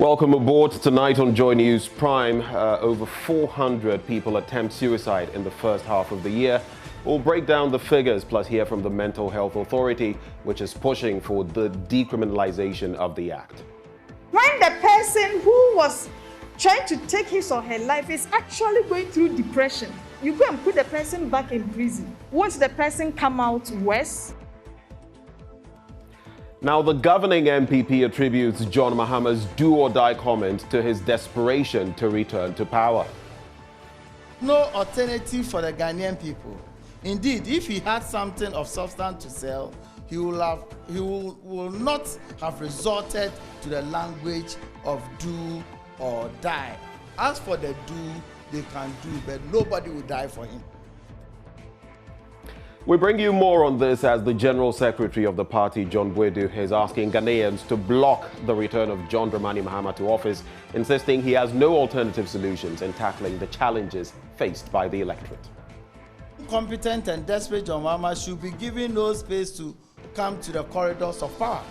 Welcome aboard. Tonight on Joy News Prime, over 400 people attempt suicide in the first half of the year. We'll break down the figures, plus hear from the Mental Health Authority, which is pushing for the decriminalization of the act. When the person who was trying to take his or her life is actually going through depression, you go and put the person back in prison. Won't the person come out worse? Now, the governing MPP attributes John Mahama's do-or-die comment to his desperation to return to power. No alternative for the Ghanaian people. Indeed, if he had something of substance to sell, he will not have resorted to the language of do or die. As for the do, they can do, but nobody will die for him. We bring you more on this as the General Secretary of the party, John Boadu, is asking Ghanaians to block the return of John Dramani Mahama to office, insisting he has no alternative solutions in tackling the challenges faced by the electorate. Competent and desperate John Mahama should be given no space to come to the corridors of power.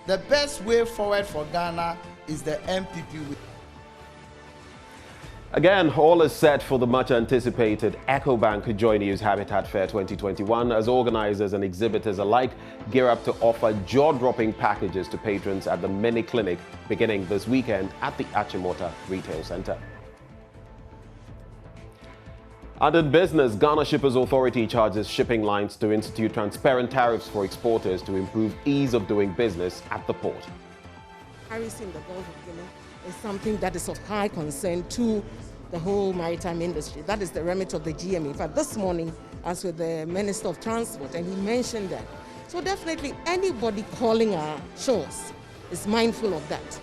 The best way forward for Ghana is the MPP way. Again, all is set for the much-anticipated EcoBank Joy News Habitat Fair 2021 as organizers and exhibitors alike gear up to offer jaw-dropping packages to patrons at the mini clinic beginning this weekend at the Achimota Retail Center. And in business, Ghana Shippers Authority charges shipping lines to institute transparent tariffs for exporters to improve ease of doing business at the port. Tariffs in the Gulf of Guinea is something that is of high concern to the whole maritime industry. That is the remit of the GMA. In fact, this morning, I was with the Minister of Transport, and he mentioned that. So definitely anybody calling our shores is mindful of that.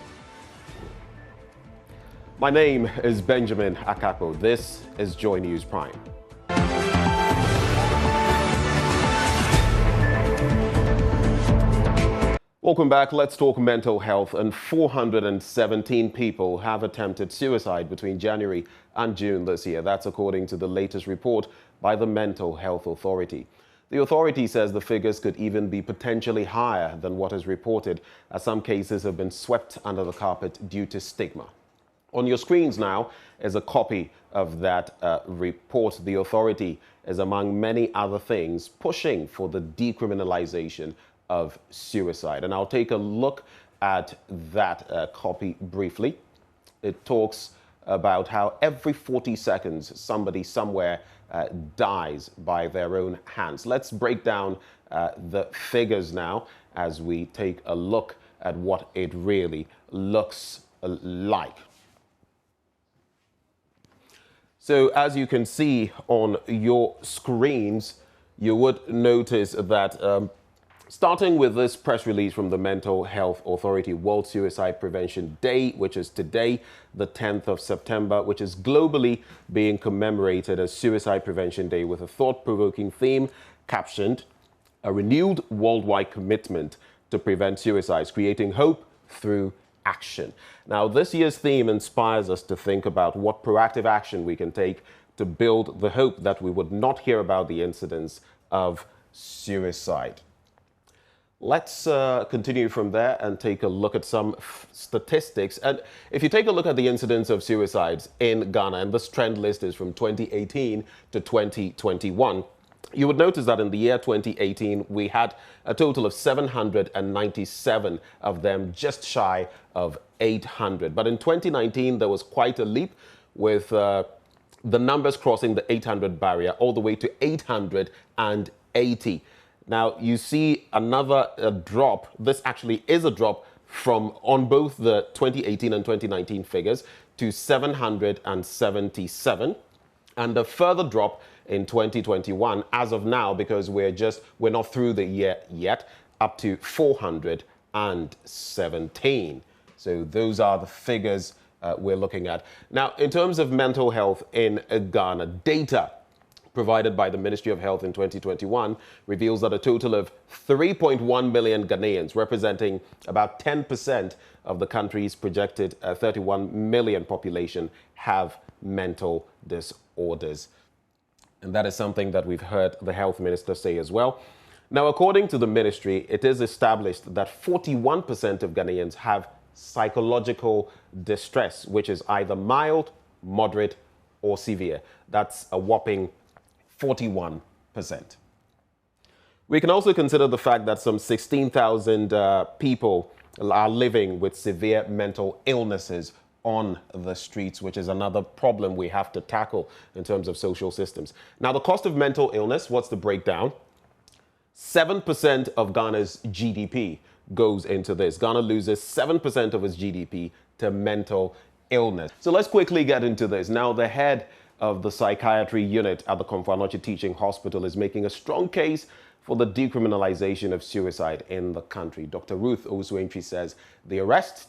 My name is Benjamin Akapo. This is Joy News Prime. Welcome back. Let's talk mental health. And 417 people have attempted suicide between January and June this year. That's according to the latest report by the Mental Health Authority. The authority says the figures could even be potentially higher than what is reported, as some cases have been swept under the carpet due to stigma. On your screens now is a copy of that report. The authority is, among many other things, pushing for the decriminalization of suicide. And I'll take a look at that copy briefly. It talks about how every 40 seconds somebody somewhere dies by their own hands. Let's break down the figures now as we take a look at what it really looks like. So as you can see on your screens, you would notice that starting with this press release from the Mental Health Authority, World Suicide Prevention Day, which is today, the 10th of September, which is globally being commemorated as Suicide Prevention Day with a thought-provoking theme captioned, "A renewed worldwide commitment to prevent suicides, creating hope through action." Now, this year's theme inspires us to think about what proactive action we can take to build the hope that we would not hear about the incidents of suicide. Let's continue from there and take a look at some statistics. And if you take a look at the incidence of suicides in Ghana, and this trend list is from 2018 to 2021, you would notice that in the year 2018, we had a total of 797 of them, just shy of 800. But in 2019, there was quite a leap with the numbers crossing the 800 barrier all the way to 880. Now, you see another drop. This actually is a drop from on both the 2018 and 2019 figures to 777, and a further drop in 2021 as of now, because we're not through the year yet, up to 417. So those are the figures we're looking at. Now, in terms of mental health in Ghana, data provided by the Ministry of Health in 2021 reveals that a total of 3.1 million Ghanaians, representing about 10% of the country's projected 31 million population, have mental disorders. And that is something that we've heard the health minister say as well. Now, according to the ministry, it is established that 41% of Ghanaians have psychological distress, which is either mild, moderate, or severe. That's a whopping 41%. We can also consider the fact that some 16,000 people are living with severe mental illnesses on the streets, which is another problem we have to tackle in terms of social systems. Now, the cost of mental illness, what's the breakdown? 7% of Ghana's GDP goes into this. Ghana loses 7% of its GDP to mental illness. So let's quickly get into this. Now, the head of the psychiatry unit at the Komfo-Anokye Teaching Hospital is making a strong case for the decriminalization of suicide in the country. Dr. Ruth Owusu-Antwi says the arrest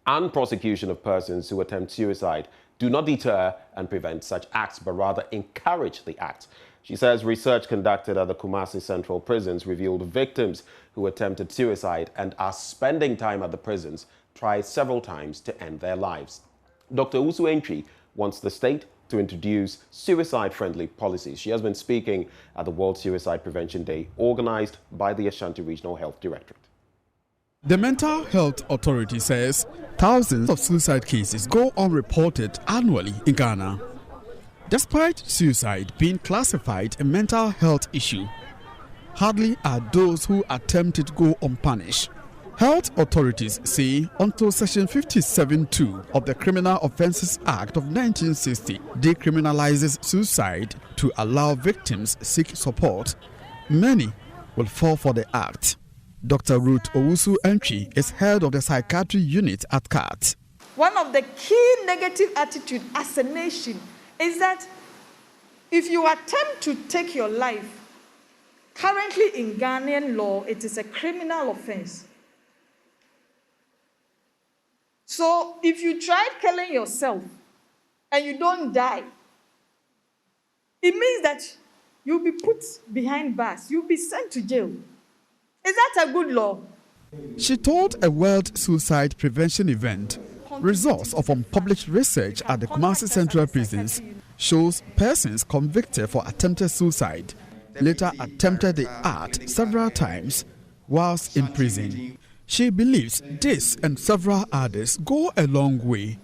and prosecution of persons who attempt suicide do not deter and prevent such acts, but rather encourage the acts. She says research conducted at the Kumasi Central Prisons revealed victims who attempted suicide and are spending time at the prisons tried several times to end their lives. Dr. Owusu-Antwi wants the state to introduce suicide-friendly policies. She has been speaking at the World Suicide Prevention Day, organized by the Ashanti Regional Health Directorate. The Mental Health Authority says thousands of suicide cases go unreported annually in Ghana. Despite suicide being classified a mental health issue, hardly are those who attempt it go unpunished. Health authorities say until Section 57(2) of the Criminal Offences Act of 1960 decriminalizes suicide to allow victims seek support, many will fall for the act. Dr. Ruth Owusu-Antwi is head of the psychiatry unit at CAT. One of the key negative attitudes as a nation is that if you attempt to take your life, currently in Ghanaian law, it is a criminal offense. So if you tried killing yourself and you don't die, it means that you'll be put behind bars, you'll be sent to jail. Is that a good law? She told a World Suicide Prevention event results of unpublished research at the Kumasi Central Prisons shows persons convicted for attempted suicide later attempted the act several times whilst in prison. She believes this and several others go a long way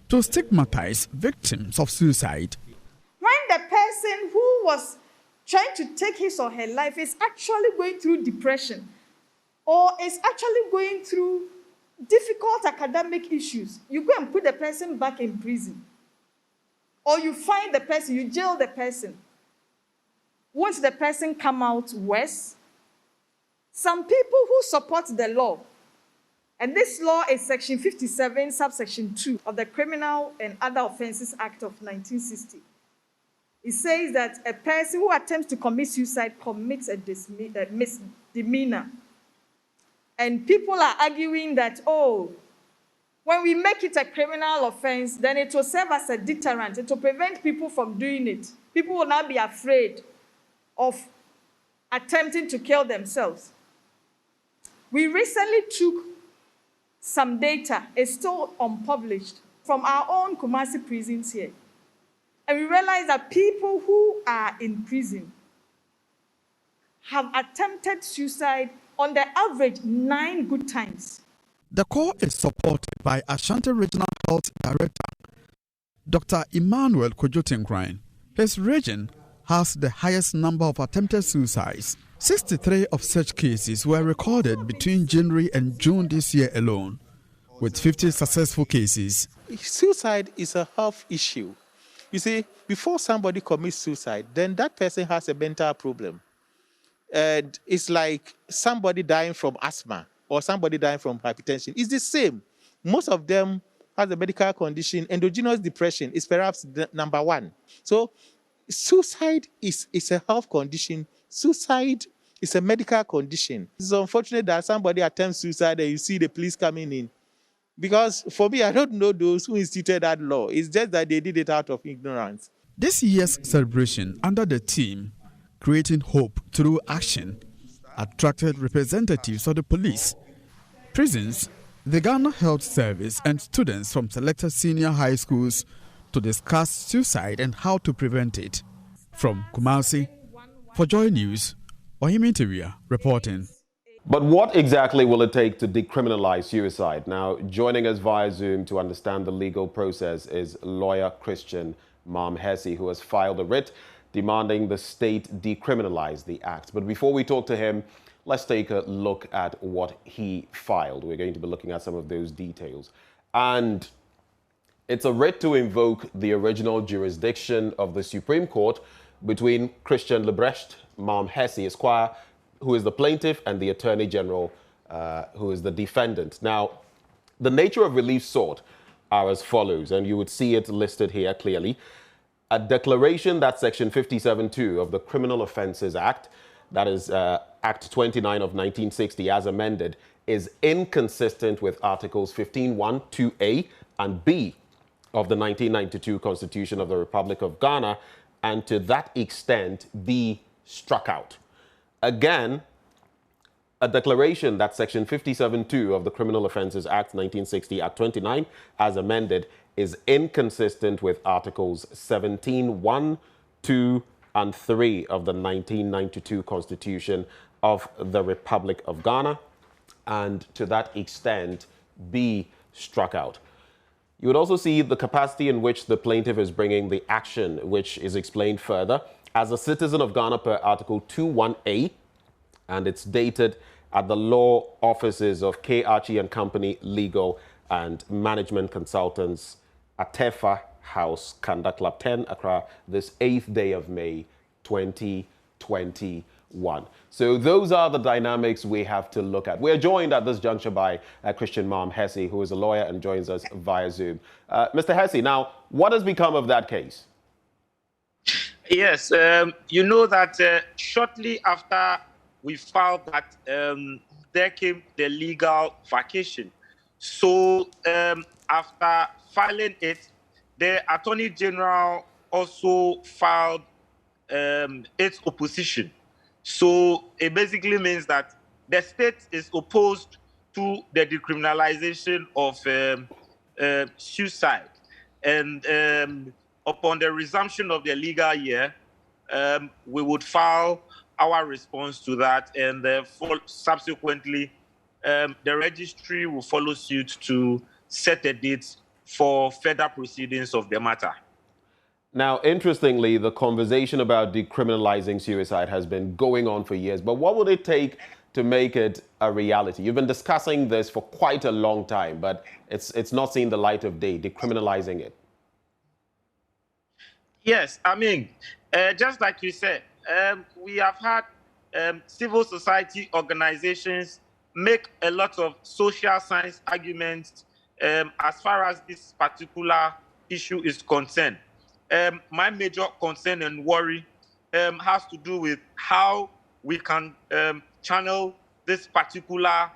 to stigmatize victims of suicide. When the person who was trying to take his or her life is actually going through depression or is actually going through difficult academic issues, you go and put the person back in prison. Or you find the person, you jail the person. Won't the person come out worse? Some people who support the law, and this law is Section 57, subsection 2 of the Criminal and Other Offences Act of 1960. It says that a person who attempts to commit suicide commits a misdemeanor. And people are arguing that, oh, when we make it a criminal offense, then it will serve as a deterrent. It will prevent people from doing it. People will not be afraid of attempting to kill themselves. We recently took some data, it's still unpublished, from our own Kumasi prisons here. And we realized that people who are in prison have attempted suicide on the average 9 good times. The call is supported by Ashanti Regional Health Director, Dr. Emmanuel Kojotinkran. His region has the highest number of attempted suicides. 63 of such cases were recorded between January and June this year alone, with 50 successful cases. Suicide is a health issue. You see, before somebody commits suicide, then that person has a mental problem. And it's like somebody dying from asthma or somebody dying from hypertension. It's the same. Most of them have a medical condition. Endogenous depression is perhaps the number one. So suicide is a health condition. Suicide is a medical condition. It's unfortunate that somebody attempts suicide and you see the police coming in. Because for me, I don't know those who instituted that law. It's just that they did it out of ignorance. This year's celebration under the theme, Creating Hope Through Action, attracted representatives of the police, prisons, the Ghana Health Service, and students from selected senior high schools to discuss suicide and how to prevent it. From Kumasi, for Joy News, Ohimi Teria reporting. But what exactly will it take to decriminalize suicide? Now, joining us via Zoom to understand the legal process is lawyer Christian MALM, who has filed a writ demanding the state decriminalize the act. But before we talk to him, let's take a look at what he filed. We're going to be looking at some of those details. And it's a writ to invoke the original jurisdiction of the Supreme Court between Christian Lebrecht, MALM Esquire, who is the plaintiff, and the Attorney General, who is the defendant. Now, the nature of relief sought are as follows, and you would see it listed here clearly. A declaration that Section 57(2) of the Criminal Offences Act, that is Act 29 of 1960 as amended, is inconsistent with Articles 15(1), 2A, and B of the 1992 Constitution of the Republic of Ghana, and to that extent be struck out. Again, a declaration that Section 57(2) of the Criminal Offences Act 1960, Act 29, as amended, is inconsistent with Articles 17(1), 2, and 3 of the 1992 Constitution of the Republic of Ghana, and to that extent be struck out. You would also see the capacity in which the plaintiff is bringing the action, which is explained further. As a citizen of Ghana per Article 21A, and it's dated at the law offices of K. Archie and Company Legal and Management Consultants, Atefa House, Kanda Club 10, Accra, this 8th day of May, 2021. So those are the dynamics we have to look at. We're joined at this juncture by Christian MALM, who is a lawyer and joins us via Zoom. Mr. Hesse, now, what has become of that case? Yes, you know that shortly after we filed that, there came the legal vacation. So after filing it, the Attorney General also filed its opposition. So it basically means that the state is opposed to the decriminalization of suicide. And upon the resumption of the legal year, we would file our response to that, and subsequently, the registry will follow suit to set a date for further proceedings of the matter. Now, interestingly, the conversation about decriminalizing suicide has been going on for years, but what would it take to make it a reality? You've been discussing this for quite a long time, but it's not seen the light of day, decriminalizing it. Yes, I mean, just like you said, we have had civil society organizations make a lot of social science arguments as far as this particular issue is concerned. My major concern and worry has to do with how we can channel this particular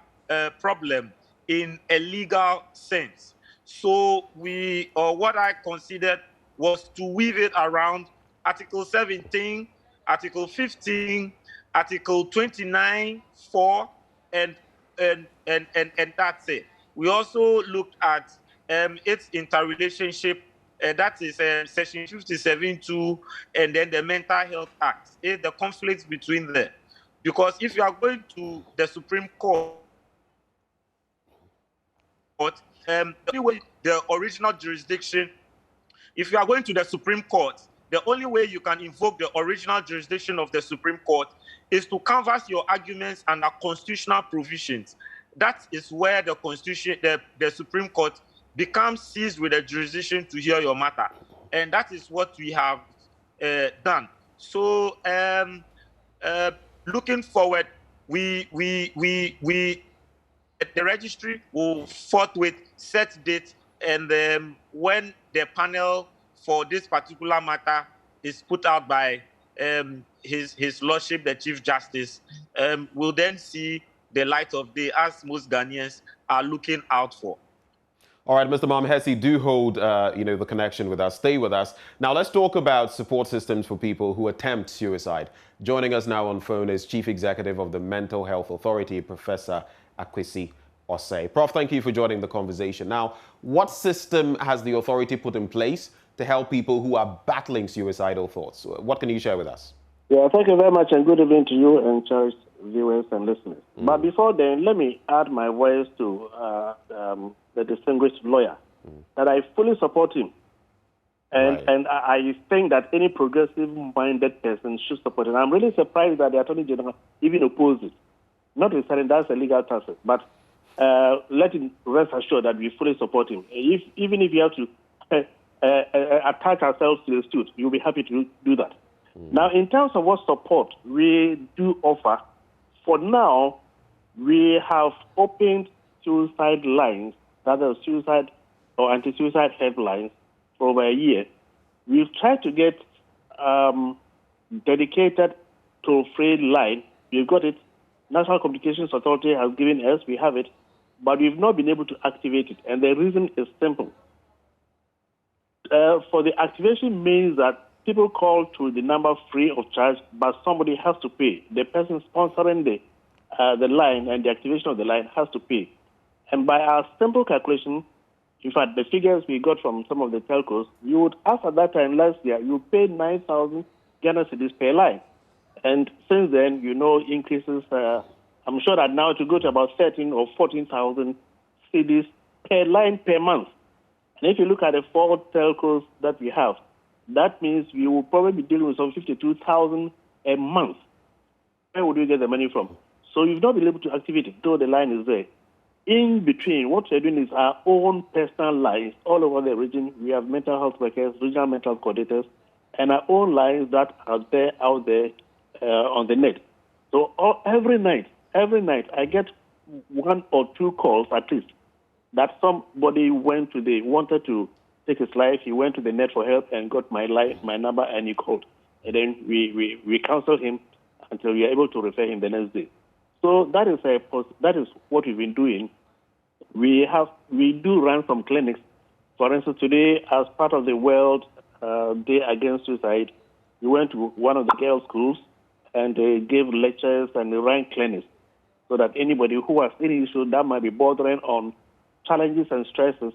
problem in a legal sense. So what I considered was to weave it around Article 17, Article 15, Article 29, 4, and that's it. We also looked at its interrelationship, that is Section 57(2), and then the Mental Health Act, the conflicts between them. Because if you are going to the Supreme Court, the only way the original jurisdiction, if you are going to the Supreme Court, the only way you can invoke the original jurisdiction of the Supreme Court is to canvass your arguments under constitutional provisions. That is where the Constitution, the Supreme Court becomes seized with the jurisdiction to hear your matter. And that is what we have done. So looking forward, the registry will forthwith set date, and when the panel for this particular matter is put out by His Lordship, the Chief Justice, we'll then see the light of day, as most Ghanaians are looking out for. All right, Mr. MALM, do hold the connection with us. Stay with us. Now, let's talk about support systems for people who attempt suicide. Joining us now on phone is Chief Executive of the Mental Health Authority, Professor Akwesi Osei. Prof, thank you for joining the conversation. Now, what system has the authority put in place to help people who are battling suicidal thoughts? What can you share with us? Yeah, thank you very much, and good evening to you and Charles viewers and listeners. But before then, let me add my voice to the distinguished lawyer, that I fully support him. And I think that any progressive-minded person should support it. I'm really surprised that the Attorney General even opposed it. Notwithstanding, that's a legal process. But let him rest assured that we fully support him. Even if you have to attach ourselves to the suit, you'll be happy to do that. Now, in terms of what support we do offer, for now, we have opened suicide lines, that is suicide or anti-suicide helplines, for over a year. We've tried to get dedicated toll-free line. We've got it. National Communications Authority has given us, we have it, but we've not been able to activate it. And the reason is simple. For the activation means that people call to the number free of charge, but somebody has to pay. The person sponsoring the line and the activation of the line has to pay. And by our simple calculation, in fact, the figures we got from some of the telcos, you would, as at that time last year, you paid 9,000 Ghana cedis per line. And since then, increases, I'm sure that now to go to about 13 or 14,000 cedis per line per month. And if you look at the 4 telcos that we have, that means we will probably be dealing with some 52,000 a month. Where would we get the money from? So you've not been able to activate it, though the line is there. In between, what we're doing is our own personal lines all over the region. We have mental health workers, regional mental health coordinators, and our own lines that are there out there on the net. So every night, I get 1 or 2 calls at least that somebody wanted to take his life. He went to the net for help and got my number, and he called. And then we counseled him until we are able to refer him the next day. So that is what we've been doing. We do run some clinics. For instance, today, as part of the World Day Against Suicide, we went to one of the girls' schools and they gave lectures and they ran clinics so that anybody who has any issue that might be bordering on challenges and stresses,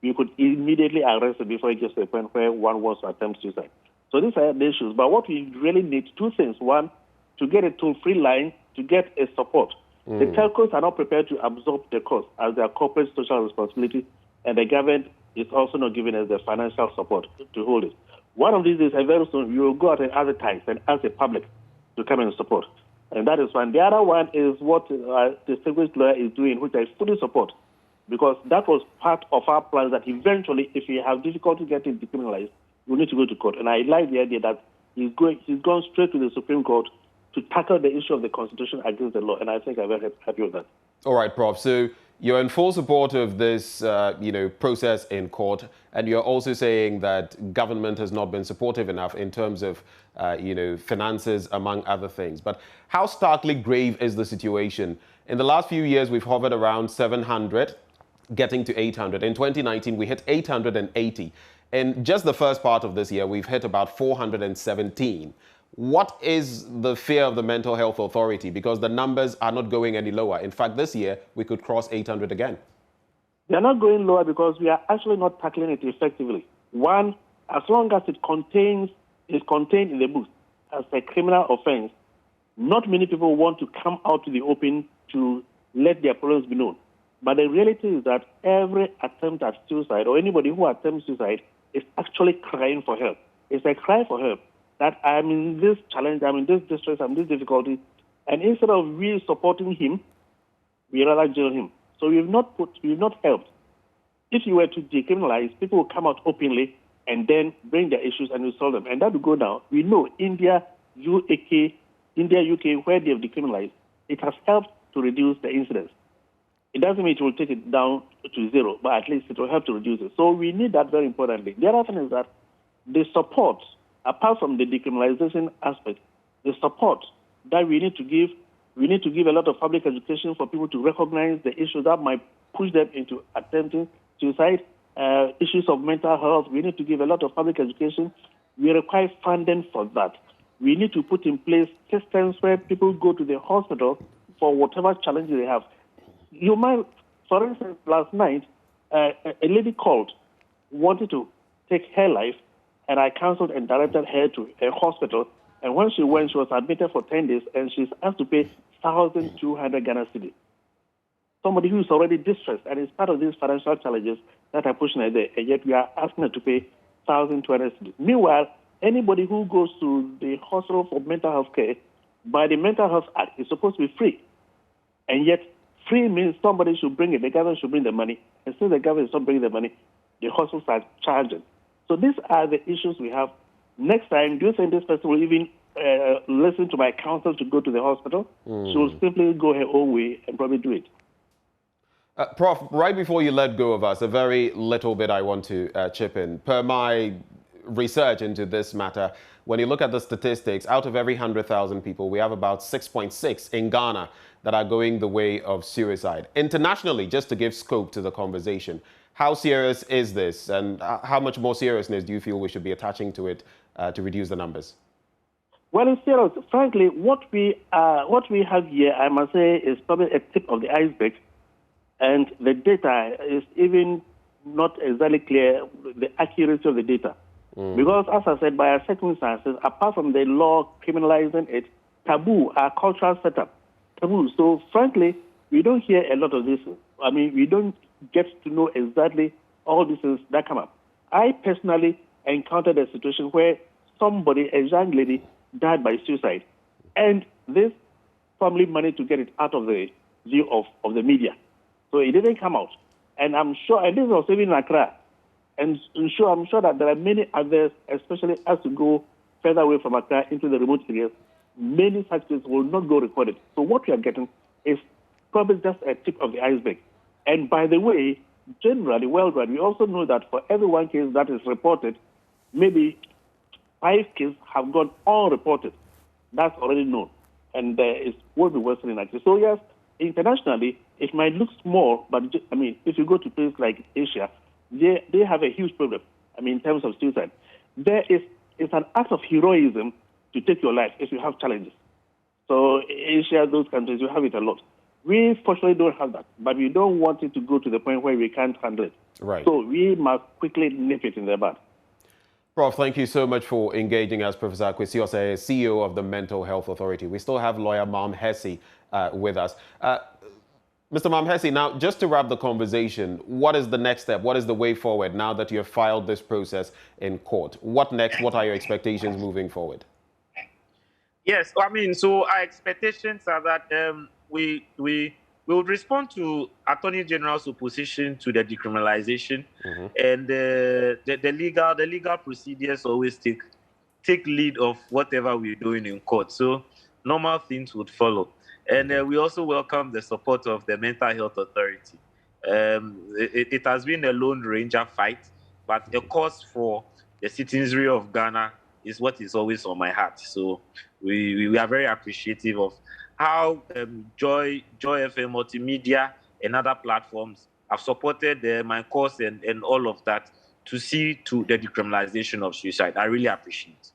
we could immediately arrest it before it gets to a point where one wants to attempt suicide. So these are the issues. But what we really need, 2 things. One, to get a toll-free line, to get a support. The telcos are not prepared to absorb the cost as their corporate social responsibility, and the government is also not giving us the financial support to hold it. One of these days, very soon, we will go out and advertise and ask the public to come and support. And that is one. The other one is what the distinguished lawyer is doing, which I fully support, because that was part of our plan that eventually, if we have difficulty getting decriminalized, we need to go to court. And I like the idea that he's gone straight to the Supreme Court to tackle the issue of the Constitution against the law, and I think I'm very happy with that. All right, Prof. So you're in full support of this, process in court, and you're also saying that government has not been supportive enough in terms of, finances, among other things. But how starkly grave is the situation? In the last few years, we've hovered around 700, getting to 800. In 2019, we hit 880. In just the first part of this year, we've hit about 417. What is the fear of the Mental Health Authority? Because the numbers are not going any lower. In fact, this year, we could cross 800 again. They are not going lower because we are actually not tackling it effectively. One, as long as is contained in the book as a criminal offense, not many people want to come out to the open to let their problems be known. But the reality is that every attempt at suicide, or anybody who attempts suicide, is actually crying for help. It's a cry for help. That I'm in this challenge, I'm in this distress, I'm in this difficulty. And instead of we supporting him, we rather jail him. So we've not helped. If you were to decriminalize, people will come out openly and then bring their issues and we solve them. And that will go down. We know India, UK, where they have decriminalized, it has helped to reduce the incidence. It doesn't mean it will take it down to 0, but at least it will help to reduce it. So we need that very importantly. The other thing is that the support, apart from the decriminalization aspect, the support that we need to give a lot of public education for people to recognize the issues that might push them into attempting suicide, issues of mental health. We need to give a lot of public education. We require funding for that. We need to put in place systems where people go to the hospital for whatever challenges they have. You might, for instance, last night, a lady called, wanted to take her life, and I counseled and directed her to a hospital. And when she went, she was admitted for 10 days, and she's asked to pay 1,200 Ghana cedis. Somebody who is already distressed and is part of these financial challenges that are pushing her there, and yet we are asking her to pay 1,200 cedis. Meanwhile, anybody who goes to the hospital for mental health care, by the Mental Health Act, is supposed to be free. And yet, free means somebody should bring it. The government should bring the money. And since the government is not bringing the money, the hospitals are charging. So these are the issues we have. Next time, do you think this person will even listen to my counsel to go to the hospital? She will simply go her own way and probably do it. Prof, right before you let go of us, a very little bit I want to chip in. Per my research into this matter, when you look at the statistics, out of every 100,000 people, we have about 6.6 in Ghana that are going the way of suicide. Internationally, just to give scope to the conversation, how serious is this, and how much more seriousness do you feel we should be attaching to it to reduce the numbers? Well, it's serious. Frankly, what we have here, I must say, is probably a tip of the iceberg, and the data is even not exactly clear, the accuracy of the data. Because, as I said, by our circumstances, apart from the law criminalizing it, taboo, our cultural setup, taboo. So, frankly, we don't hear a lot of this. I mean, we don't get to know exactly all these things that come up. I personally encountered a situation where somebody, a young lady, died by suicide. And this family managed to get it out of the view of the media. So it didn't come out. And I'm sure, and this was even in Accra. And I'm sure that there are many others, especially as you go further away from Accra into the remote areas, many such things will not go recorded. So what we are getting is probably just a tip of the iceberg. And by the way, generally, worldwide, we also know that for every one case that is reported, maybe 5 cases have gone unreported. That's already known. And it will be worsening actually. So yes, internationally, it might look small, but I mean, if you go to places like Asia, they have a huge problem, I mean, in terms of suicide. It's an act of heroism to take your life if you have challenges. So Asia, those countries, you have it a lot. We fortunately don't have that, but we don't want it to go to the point where we can't handle it. Right. So we must quickly nip it in the bud. Prof, thank you so much for engaging us. Professor Kwesi Osei, CEO of the Mental Health Authority. We still have lawyer MALM Hesse with us. Mr. MALM Hesse, now, just to wrap the conversation, what is the next step? What is the way forward now that you have filed this process in court? What next? What are your expectations moving forward? Yes, I mean, so our expectations are that we will respond to Attorney General's opposition to the decriminalization, and the legal procedures always take lead of whatever we're doing in court. So normal things would follow. And we also welcome the support of the Mental Health Authority. It has been a Lone Ranger fight, but a cause for the citizenry of Ghana is what is always on my heart. So we are very appreciative of how Joy FM Multimedia and other platforms have supported my cause and all of that to see to the decriminalization of suicide. I really appreciate it.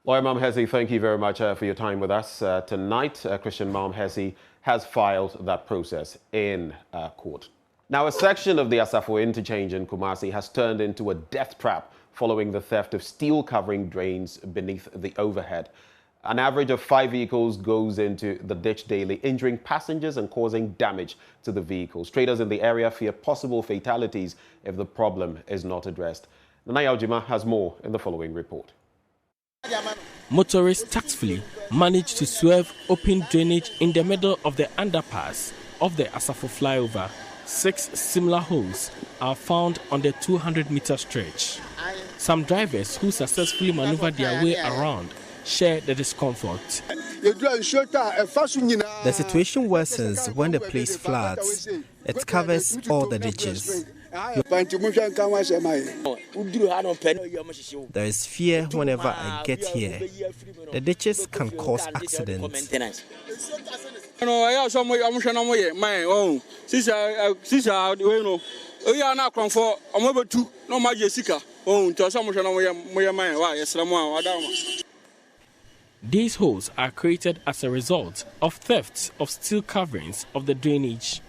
Lawyer MALM Hesse, thank you very much for your time with us tonight. Christian MALM Hesse has filed that process in court. Now, a section of the Asafo interchange in Kumasi has turned into a death trap following the theft of steel covering drains beneath the overhead. An average of 5 vehicles goes into the ditch daily, injuring passengers and causing damage to the vehicles. Traders in the area fear possible fatalities if the problem is not addressed. Nana Yaujima has more in the following report. Motorists tactfully managed to swerve open drainage in the middle of the underpass of the Asafo flyover. 6 similar holes are found on the 200-meter stretch. Some drivers who successfully maneuvered their way around share the discomfort. The situation worsens when the place floods. It covers all the ditches. There is fear whenever I get here. The ditches can cause accidents. These holes are created as a result of thefts of steel coverings of the drainage.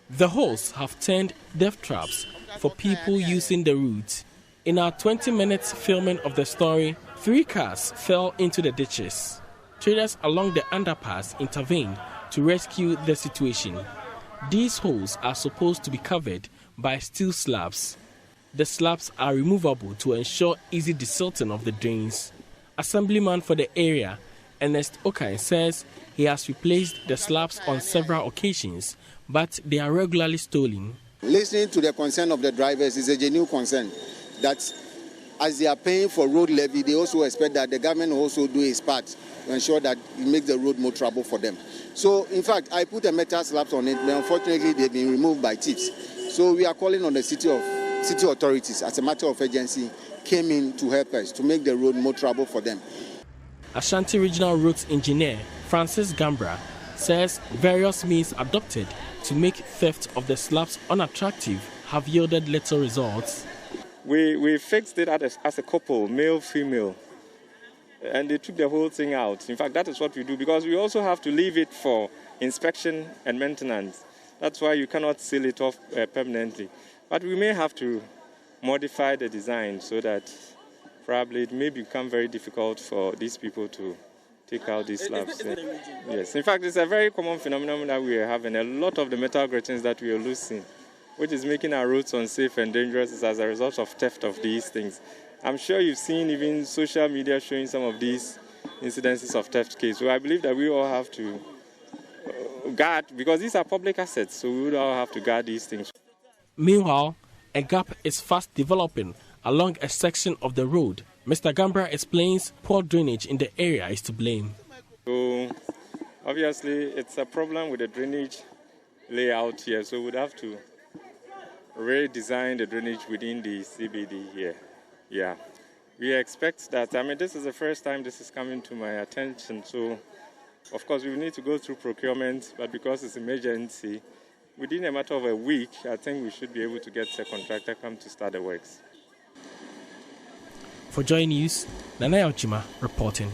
The holes have turned death traps for people using the route. In our 20 minutes filming of the story, 3 cars fell into the ditches. Traders along the underpass intervened to rescue the situation. These holes are supposed to be covered by steel slabs. The slabs are removable to ensure easy desilting of the drains. Assemblyman for the area, Ernest Okai, says he has replaced the slabs on several occasions, but they are regularly stolen. Listening to the concern of the drivers is a genuine concern that as they are paying for road levy, they also expect that the government also do its part to ensure that it makes the road more trouble for them. So, in fact, I put a metal slabs on it, but unfortunately, they've been removed by thieves. So we are calling on the city authorities, as a matter of urgency, came in to help us to make the road more trouble for them. Ashanti Regional Roads Engineer Francis Gambra says various means adopted to make theft of the slabs unattractive have yielded little results. We fixed it as a couple, male, female, and they took the whole thing out. In fact, that is what we do, because we also have to leave it for inspection and maintenance. That's why you cannot seal it off permanently. But we may have to modify the design so that probably it may become very difficult for these people to take out these slabs. Yes, in fact, it's a very common phenomenon that we are having. A lot of the metal gratings that we are losing, which is making our roads unsafe and dangerous, is as a result of theft of these things. I'm sure you've seen even social media showing some of these incidences of theft cases. So I believe that we all have to guard, because these are public assets, so we would all have to guard these things. Meanwhile, a gap is fast developing along a section of the road. Mr. Gambra explains poor drainage in the area is to blame. So obviously it's a problem with the drainage layout here, so we'd have to redesign the drainage within the CBD here. Yeah, we expect that. This is the first time this is coming to my attention, so of course we need to go through procurement, but because it's emergency, within a matter of a week, I think we should be able to get a contractor come to start the works. For Joy News, Nanaya Ochima reporting.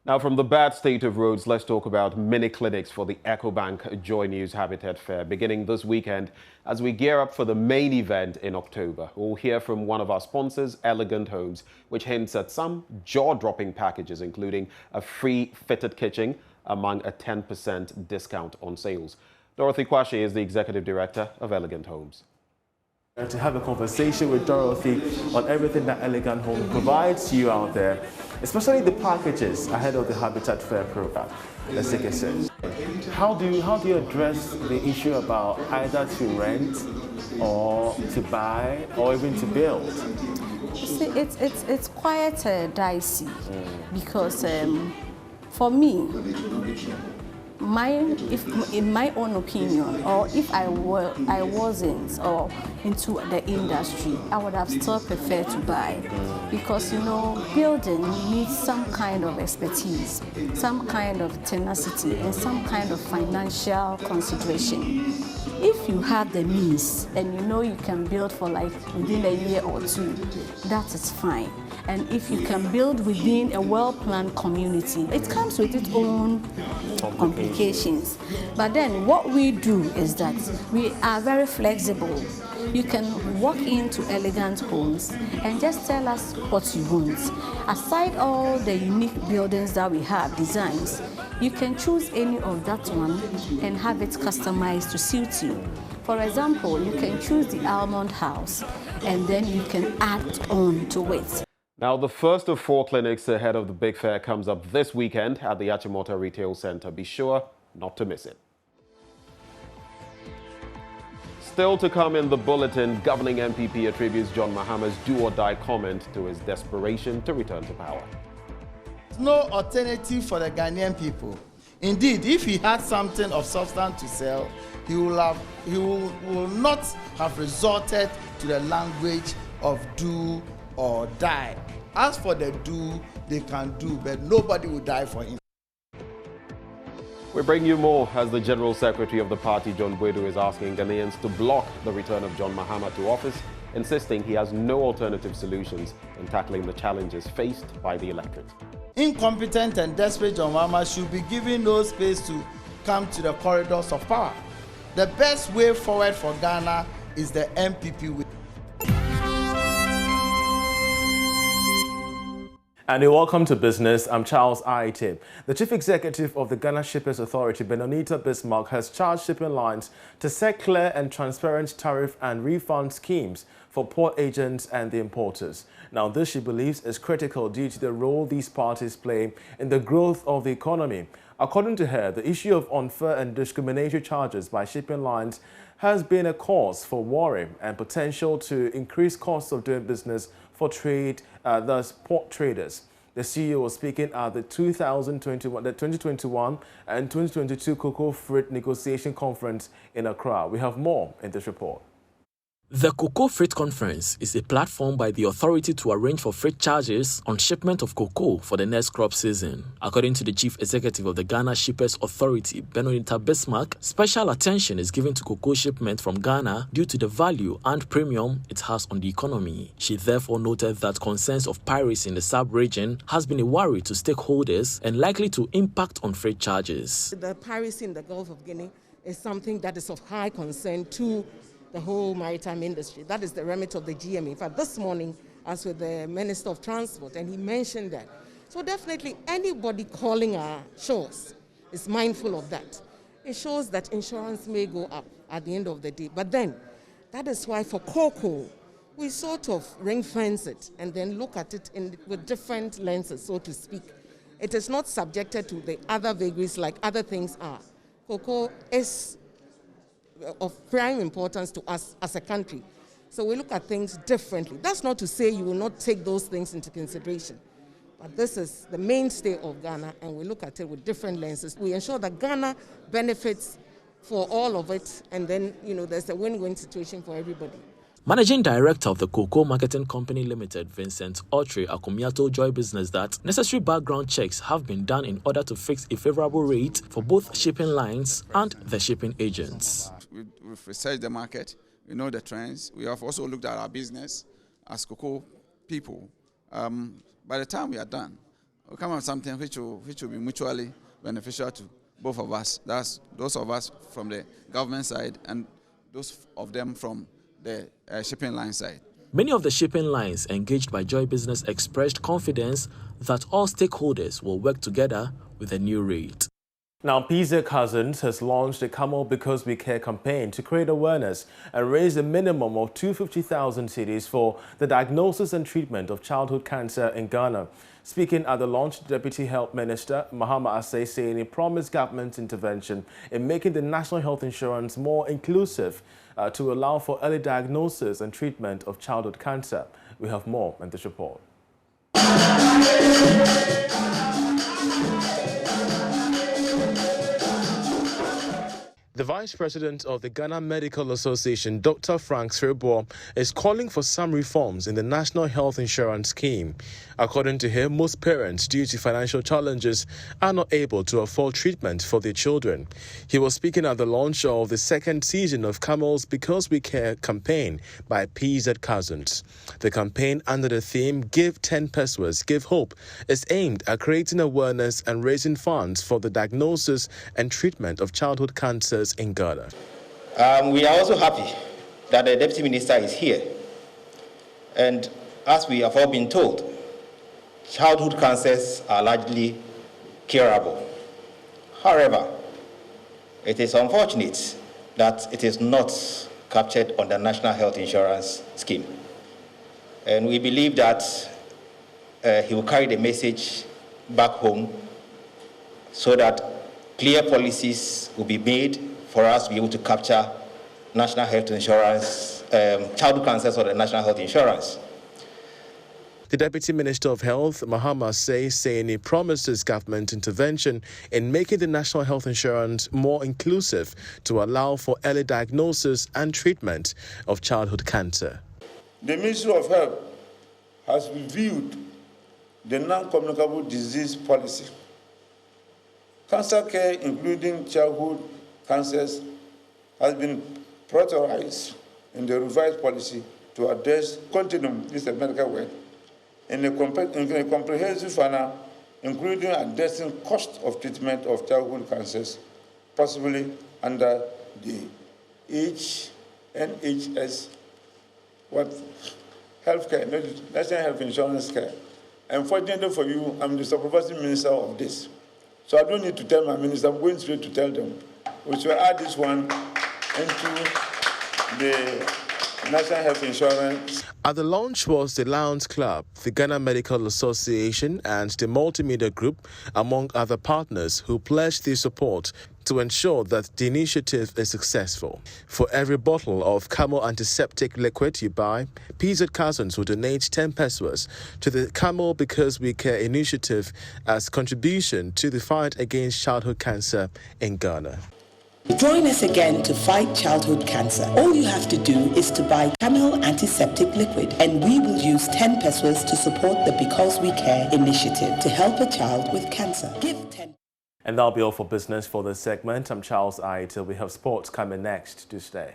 Now, from the bad state of roads, let's talk about mini clinics for the EcoBank Joy News Habitat Fair beginning this weekend as we gear up for the main event in October. We'll hear from one of our sponsors, Elegant Homes, which hints at some jaw-dropping packages, including a free fitted kitchen among a 10% discount on sales. Dorothy Kwashe is the executive director of Elegant Homes. To have a conversation with Dorothy on everything that Elegant Home provides you out there, especially the packages ahead of the Habitat Fair program. Let's take a search. How do you address the issue about either to rent or to buy or even to build? See, it's quite dicey because for me, in my own opinion, or if I wasn't or into the industry, I would have still preferred to buy, because building needs some kind of expertise, some kind of tenacity, and some kind of financial consideration. If you have the means and you can build for like within a year or two, that is fine. And if you can build within a well-planned community, it comes with its own complications. But then what we do is that we are very flexible. You can walk into Elegant Homes and just tell us what you want. Aside all the unique buildings that we have, designs, you can choose any of that one and have it customized to suit you. For example, you can choose the Almond House and then you can add on to it. Now, the first of 4 clinics ahead of the big fair comes up this weekend at the Achimota Retail Center. Be sure not to miss it. Still to come in the bulletin, governing MPP attributes John Mahama's do-or-die comment to his desperation to return to power. No alternative for the Ghanaian people. Indeed, if he had something of substance to sell, he will not have resorted to the language of do or die. As for the do, they can do, but nobody will die for him. We bring you more as the General Secretary of the party, John Boydo, is asking Ghanaians to block the return of John Mahama to office, insisting he has no alternative solutions in tackling the challenges faced by the electorate. Incompetent and desperate John Mahama should be given no space to come to the corridors of power. The best way forward for Ghana is the MPP way. And welcome to Business. I'm Charles Aitib. The Chief Executive of the Ghana Shippers Authority, Benonita Bismarck, has charged shipping lines to set clear and transparent tariff and refund schemes for port agents and the importers. Now, this, she believes, is critical due to the role these parties play in the growth of the economy. According to her, the issue of unfair and discriminatory charges by shipping lines has been a cause for worry and potential to increase costs of doing business for trade, thus port traders. The CEO was speaking at the 2021 and 2022 Cocoa Freight Negotiation Conference in Accra. We have more in this report. The Cocoa Freight Conference is a platform by the authority to arrange for freight charges on shipment of cocoa for the next crop season. According to the Chief Executive of the Ghana Shippers Authority, Benonita Bismarck, special attention is given to cocoa shipment from Ghana due to the value and premium it has on the economy. She therefore noted that concerns of piracy in the sub-region has been a worry to stakeholders and likely to impact on freight charges. The piracy in the Gulf of Guinea is something that is of high concern to the whole maritime industry. That is the remit of the GMA. In fact, this morning, I was with the Minister of Transport, and he mentioned that. So definitely, anybody calling our shores is mindful of that. It shows that insurance may go up at the end of the day. But then, that is why for cocoa, we sort of ring fence it and then look at it with different lenses, so to speak. It is not subjected to the other vagaries like other things are. Cocoa is of prime importance to us as a country. So we look at things differently. That's not to say you will not take those things into consideration. But this is the mainstay of Ghana, and we look at it with different lenses. We ensure that Ghana benefits for all of it, and then, there's a win-win situation for everybody. Managing Director of the Cocoa Marketing Company Limited, Vincent Autry Akomiya, told Joy Business that necessary background checks have been done in order to fix a favorable rate for both shipping lines and the shipping agents. We've researched the market, we know the trends. We have also looked at our business as cocoa people. By the time we are done, we'll come up with something which will be mutually beneficial to both of us. That's those of us from the government side and those of them from the shipping line side. Many of the shipping lines engaged by Joy Business expressed confidence that all stakeholders will work together with a new rate. Now, PZ Cousins has launched a Camel Because We Care campaign to create awareness and raise a minimum of 250,000 cedis for the diagnosis and treatment of childhood cancer in Ghana. Speaking at the launch, Deputy Health Minister Mahama Asay saying he promised government intervention in making the national health insurance more inclusive to allow for early diagnosis and treatment of childhood cancer. We have more in this report. The Vice President of the Ghana Medical Association, Dr. Frank Srebo, is calling for some reforms in the National Health Insurance Scheme. According to him, most parents, due to financial challenges, are not able to afford treatment for their children. He was speaking at the launch of the second season of Camels Because We Care campaign by PZ Cousins. The campaign, under the theme Give 10 Pesos, Give Hope, is aimed at creating awareness and raising funds for the diagnosis and treatment of childhood cancers in Ghana. We are also happy that the Deputy Minister is here. And as we have all been told, childhood cancers are largely curable. However, it is unfortunate that it is not captured on the National Health Insurance Scheme. And we believe that he will carry the message back home so that clear policies will be made for us to be able to capture national health insurance, childhood cancers or the national health insurance. The Deputy Minister of Health, Mahama Asay, saying he promises government intervention in making the national health insurance more inclusive to allow for early diagnosis and treatment of childhood cancer. The Ministry of Health has reviewed the non-communicable disease policy. Cancer care, including childhood cancers, has been prioritized in the revised policy to address continuum, this is a medical word, in a comprehensive manner, including addressing cost of treatment of childhood cancers, possibly under the NHS, healthcare, National Health Insurance Care, Unfortunately for you, I'm the supervising minister of this. So I don't need to tell my minister, I'm going straight to tell them. We should add this one into the National Health Insurance. At the launch was the Lions Club, the Ghana Medical Association and the Multimedia Group, among other partners who pledged their support to ensure that the initiative is successful. For every bottle of Camel antiseptic liquid you buy, PZ Cousins will donate 10 pesos to the Camel Because We Care initiative as contribution to the fight against childhood cancer in Ghana. Join us again to fight childhood cancer. All you have to do is to buy Camel antiseptic liquid, and we will use 10 pesos to support the Because We Care initiative to help a child with cancer. Give 10. And that'll be all for business for this segment. I'm Charles I. Till we have sports coming next. Do stay.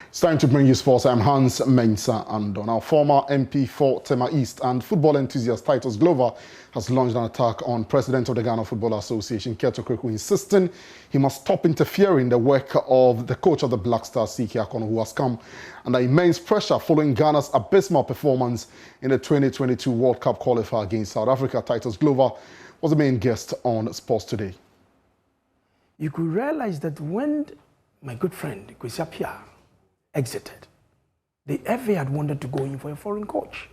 It's time to bring you sports. I'm Hans Mensah Andon. Our former MP for Tema East and football enthusiast Titus Glover has launched an attack on President of the Ghana Football Association, Keto Kweku, insisting he must stop interfering in the work of the coach of the Black Stars, CK Akono, who has come under immense pressure following Ghana's abysmal performance in the 2022 World Cup qualifier against South Africa. Titus Glover was the main guest on Sports Today. You could realize that when my good friend Kwesi Appiah exited, the FA had wanted to go in for a foreign coach.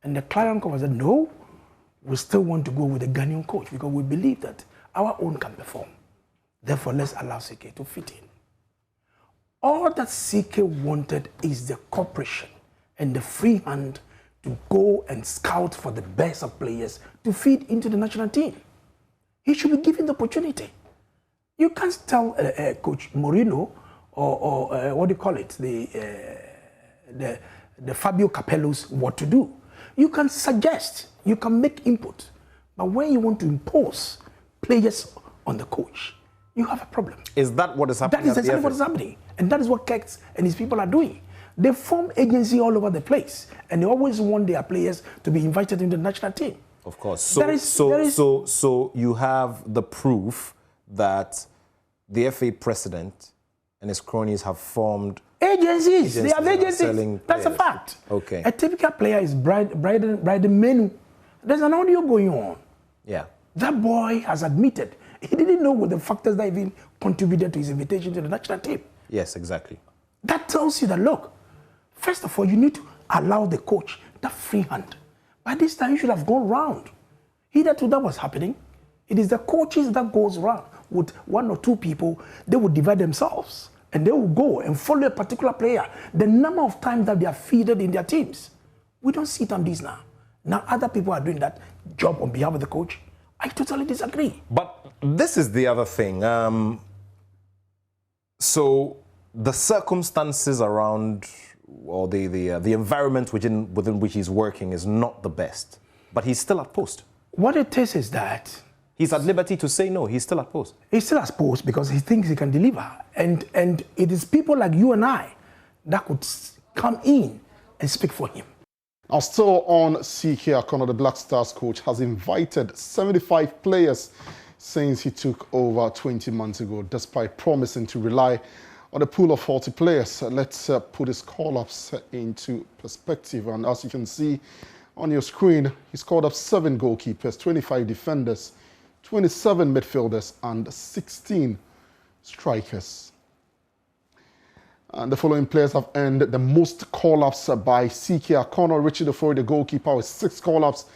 And the client said, no, we still want to go with a Ghanaian coach because we believe that our own can perform. Therefore, let's allow CK to fit in. All that CK wanted is the cooperation and the free hand to go and scout for the best of players to feed into the national team. He should be given the opportunity. You can't tell Coach Mourinho or what do you call it, the Fabio Capellos what to do. You can suggest, you can make input, but when you want to impose players on the coach, you have a problem. Is that what is happening? That is exactly what is happening, and that is what Kex and his people are doing. They form agency all over the place, and they always want their players to be invited into the national team. Of course. So you have the proof that the FA president and his cronies have formed agencies. They have agencies. That's a fact. Okay. A typical player is bride menu. There's an audio going on. Yeah. That boy has admitted he didn't know what the factors that even contributed to his invitation to the national team. Yes, exactly. That tells you that, look, first of all, you need to allow the coach that free hand. By this time, you should have gone round. Hitherto, that was happening. It is the coaches that goes around with one or two people. They will divide themselves and they will go and follow a particular player. The number of times that they are feeded in their teams, we don't see it on this now. Now other people are doing that job on behalf of the coach. I totally disagree. But this is the other thing. So the circumstances around, or the environment within which he's working is not the best, but he's still at post. What it is that he's at liberty to say no. He's still at post. He's still at post because he thinks he can deliver, and it is people like you and I that could come in and speak for him. Now, still on CK Akono, the Black Stars coach has invited 75 players since he took over 20 months ago, despite promising to rely on a pool of 40 players. Let's put his call-ups into perspective. And as you can see on your screen, he's called up 7 goalkeepers, 25 defenders, 27 midfielders, and 16 strikers. And the following players have earned the most call-ups by CK Akono. Richard Ofori, the goalkeeper, with 6 call-ups.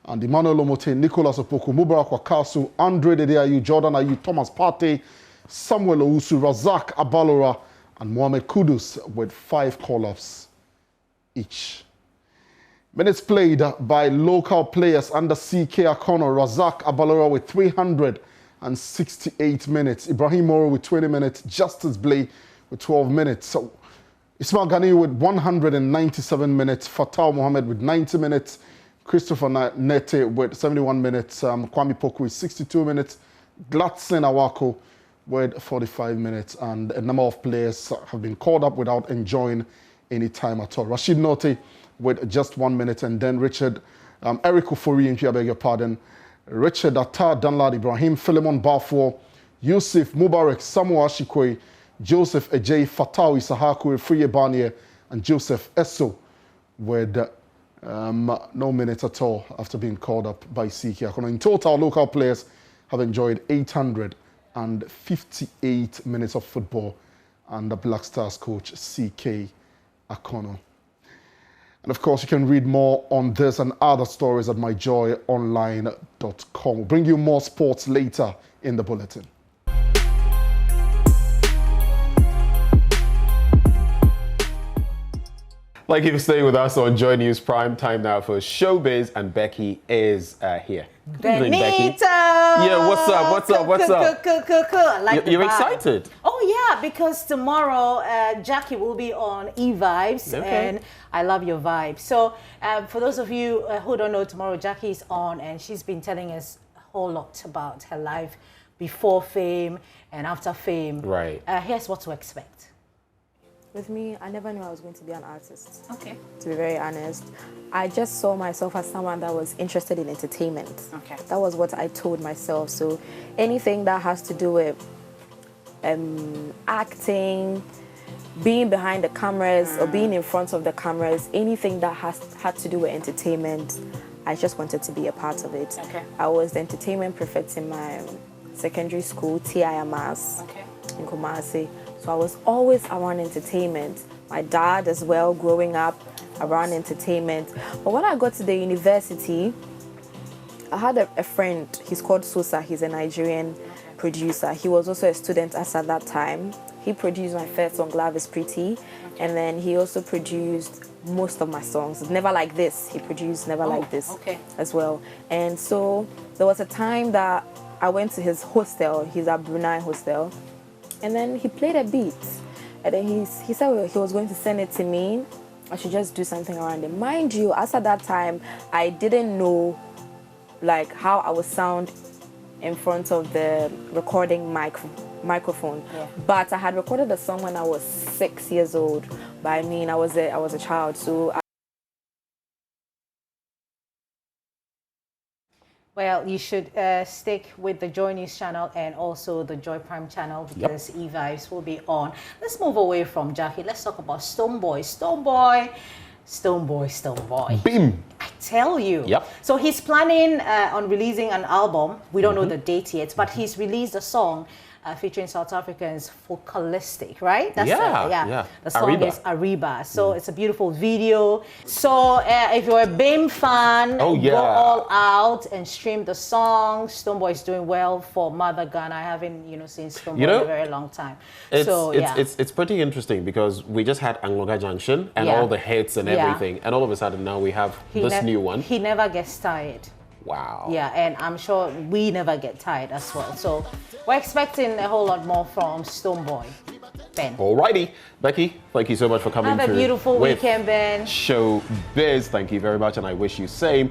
And Emmanuel Omote, Nicholas Opoku, Mubarak Wakasu, Andre Dede Ayew, Jordan Ayew, Thomas Partey, Samuel Owusu, Razak Abalora, and Mohamed Kudus with 5 call-ups each. Minutes played by local players under CK Akono. Razak Abalora with 368 minutes. Ibrahim Moro with 20 minutes. Justice Blay with 12 minutes. So Ismail Ghani with 197 minutes. Fatal Mohammed with 90 minutes. Christopher Nete with 71 minutes. Kwame Poku with 62 minutes. Gladson Awako with 45 minutes. And a number of players have been called up without enjoying any time at all. Rashid Note with just 1 minute. And then Eric Ofori, I beg your pardon. Richard Attar, Danlad Ibrahim, Philemon Bafour, Yusuf Mubarak, Samuel Ashikwe, Joseph Ejay, Fatau Isahaku, Friye Barnier, and Joseph Esso with No minutes at all after being called up by CK Akono. In total, local players have enjoyed 858 minutes of football under Black Stars coach CK Akono. And of course, you can read more on this and other stories at myjoyonline.com. We'll bring you more sports later in the bulletin. Thank you for staying with us on Joy News Prime. Time now for Showbiz, and Becky is here. Good evening, Becky. Yeah, what's up? Like You're excited? Oh yeah, because tomorrow Jackie will be on E-Vibes, and I love your vibe. So for those of you who don't know, tomorrow Jackie is on, and she's been telling us a whole lot about her life before fame and after fame. Right. Here's what to expect. With me, I never knew I was going to be an artist. Okay. To be very honest, I just saw myself as someone that was interested in entertainment. Okay. That was what I told myself. So anything that has to do with acting, being behind the cameras or being in front of the cameras, anything that had to do with entertainment, I just wanted to be a part of it. Okay. I was the entertainment prefect in my secondary school, TIMAS, in Kumasi. So I was always around entertainment. My dad as well, growing up around entertainment. But when I got to the university, I had a friend, he's called Sosa, he's a Nigerian producer. He was also a student at that time. He produced my first song, Love is Pretty, and then he also produced most of my songs. Never Like This, he produced Never Like This as well. And so there was a time that I went to his hostel, he's at Brunei hostel, and then he played a beat. And then he said he was going to send it to me. I should just do something around it. Mind you, as at that time, I didn't know like how I would sound in front of the recording microphone. Yeah. But I had recorded the song when I was 6 years old. But I mean, I was a child, so. Well, you should stick with the Joy News channel and also the Joy Prime channel, because E-Vibes will be on. Let's move away from Jackie. Let's talk about Stonebwoy. Stonebwoy. Bim! I tell you. Yep. So he's planning on releasing an album. We don't know the date yet, but he's released a song featuring South Africans for Holistic, right? That's yeah. The song is Ariba. So it's a beautiful video. So if you're a BIM fan, go all out and stream the song. Stonebwoy is doing well for Mother Ghana. I haven't seen Stonebwoy in a very long time. It's pretty interesting, because we just had Angloga Junction and all the hits and everything, and all of a sudden now we have this new one. He never gets tired. Wow. Yeah, and I'm sure we never get tired as well. So we're expecting a whole lot more from Stonebwoy. Ben. Alrighty. Becky, thank you so much for coming through. Have a beautiful weekend, Ben. Showbiz. Thank you very much, and I wish you same.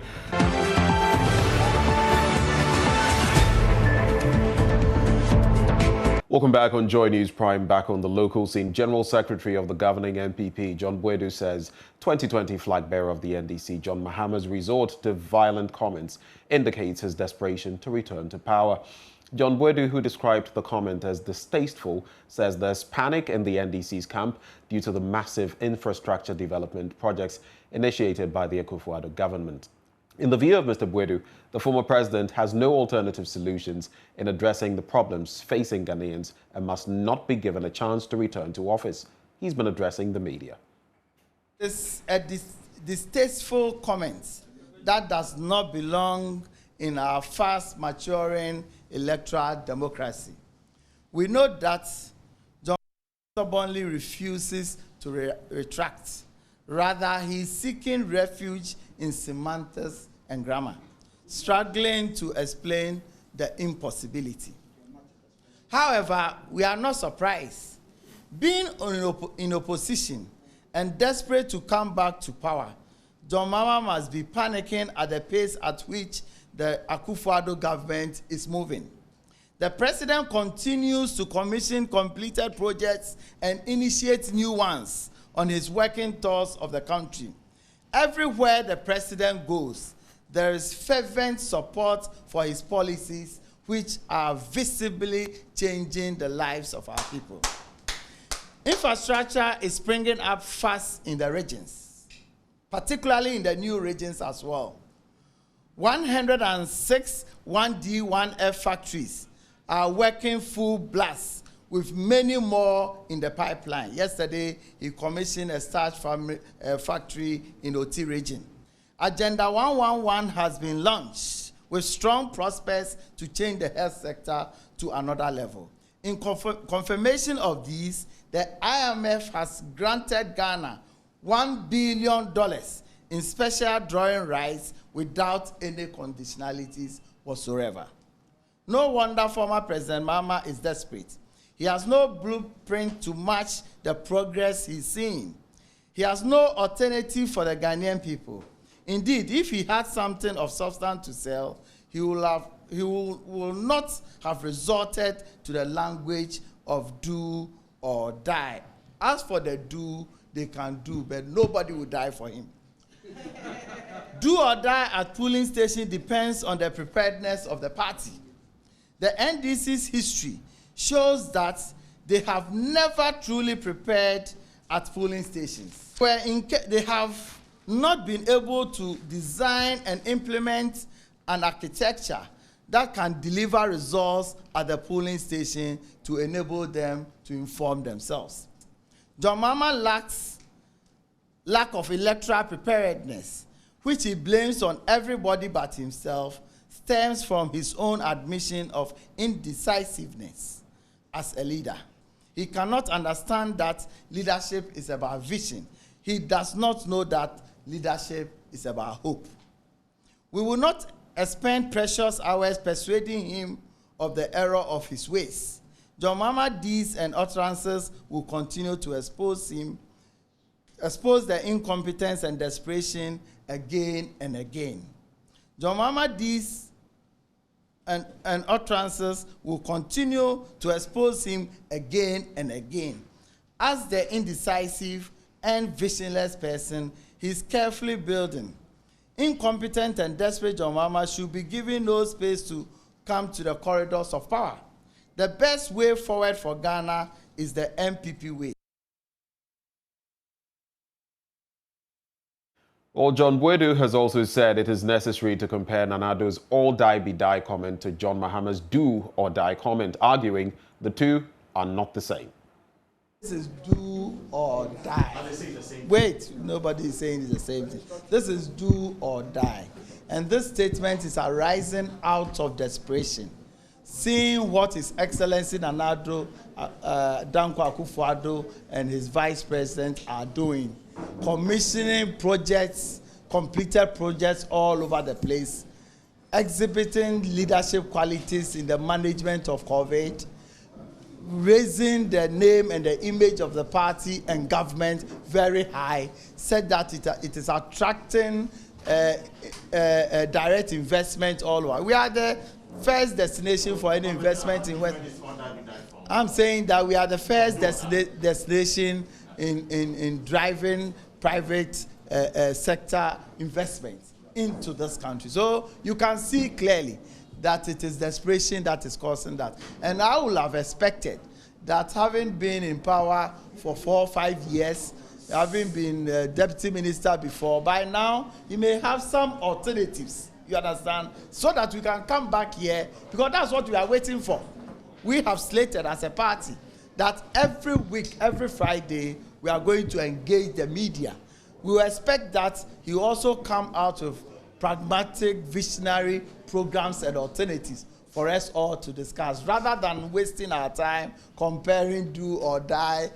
Welcome back on Joy News Prime. Back on the local scene, General Secretary of the governing MPP, John Bwedu, says 2020 flag bearer of the NDC, John Mahama's resort to violent comments indicates his desperation to return to power. John Bwedu, who described the comment as distasteful, says there's panic in the NDC's camp due to the massive infrastructure development projects initiated by the Akufo-Addo government. In the view of Mr. Bwedu, the former president has no alternative solutions in addressing the problems facing Ghanaians and must not be given a chance to return to office. He's been addressing the media. It's a distasteful comment that does not belong in our fast maturing electoral democracy. We know that John stubbornly refuses to retract. Rather, he is seeking refuge in semantics and grammar, struggling to explain the impossibility. However, we are not surprised. Being in opposition and desperate to come back to power, John Mahama must be panicking at the pace at which the Akufo-Addo government is moving. The president continues to commission completed projects and initiate new ones on his working tours of the country. Everywhere the president goes, there is fervent support for his policies, which are visibly changing the lives of our people. Infrastructure is springing up fast in the regions. particularly in the new regions as well. 106 1D1F factories are working full blast, with many more in the pipeline. Yesterday, he commissioned a starch factory in Oti region. Agenda 111 has been launched with strong prospects to change the health sector to another level. In confirmation of these, the IMF has granted Ghana $1 billion in special drawing rights without any conditionalities whatsoever. No wonder former President Mahama is desperate. He has no blueprint to match the progress he's seeing. He has no alternative for the Ghanaian people. Indeed, if he had something of substance to sell, he will not have resorted to the language of do or die. As for the do, they can do, but nobody will die for him. Do or die at polling station depends on the preparedness of the party. The NDC's history shows that they have never truly prepared at polling stations, where they have not been able to design and implement an architecture that can deliver results at the polling station to enable them to inform themselves. John Mahama lack of electoral preparedness, which he blames on everybody but himself, stems from his own admission of indecisiveness as a leader. He cannot understand that leadership is about vision. He does not know that leadership is about hope. We will not spend precious hours persuading him of the error of his ways. John Mahama's deeds and utterances will continue to expose the incompetence and desperation again and again. John Mahama's deeds and utterances will continue to expose him again and again. As the indecisive and visionless person he's carefully building, incompetent and desperate John Mahama should be given no space to come to the corridors of power. The best way forward for Ghana is the MPP way. Well, John Boadu has also said it is necessary to compare Nana Addo's all die be die comment to John Mahama's do or die comment, arguing the two are not the same. This is do or die. Are they saying the same thing? Wait, nobody is saying it's the same thing. This is do or die. And this statement is arising out of desperation, seeing what His Excellency Nana Addo, Danko Akufo-Addo, and his Vice President are doing, commissioning projects, completed projects all over the place, exhibiting leadership qualities in the management of COVID, raising the name and the image of the party and government very high, said that it is attracting direct investment all over. We are the first destination for any investment in West. I'm saying that we are the first destination in driving private sector investment into this country. So you can see clearly that it is desperation that is causing that. And I would have expected that, having been in power for 4 or 5 years, having been deputy minister before, by now he may have some alternatives, you understand, so that we can come back here, because that's what we are waiting for. We have slated as a party that every week, every Friday, we are going to engage the media. We will expect that he also come out of pragmatic, visionary programs and alternatives for us all to discuss, rather than wasting our time comparing do or die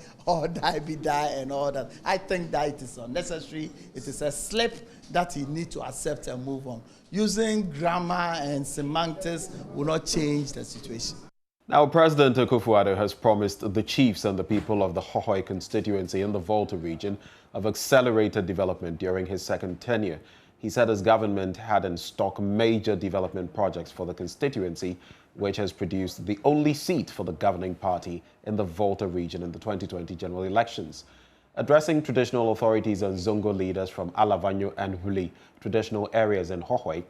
be die and all that. I think that it is unnecessary. It is a slip that he needs to accept and move on. Using grammar and semantics will not change the situation. Now, President Akufo-Addo has promised the chiefs and the people of the Hohoi constituency in the VOLTA region of accelerated development during his second tenure. He said his government had in stock major development projects for the constituency, which has produced the only seat for the governing party in the VOLTA region in the 2020 general elections. Addressing traditional authorities and Zongo leaders from Alavanyo and Huli, traditional areas in Hohoi,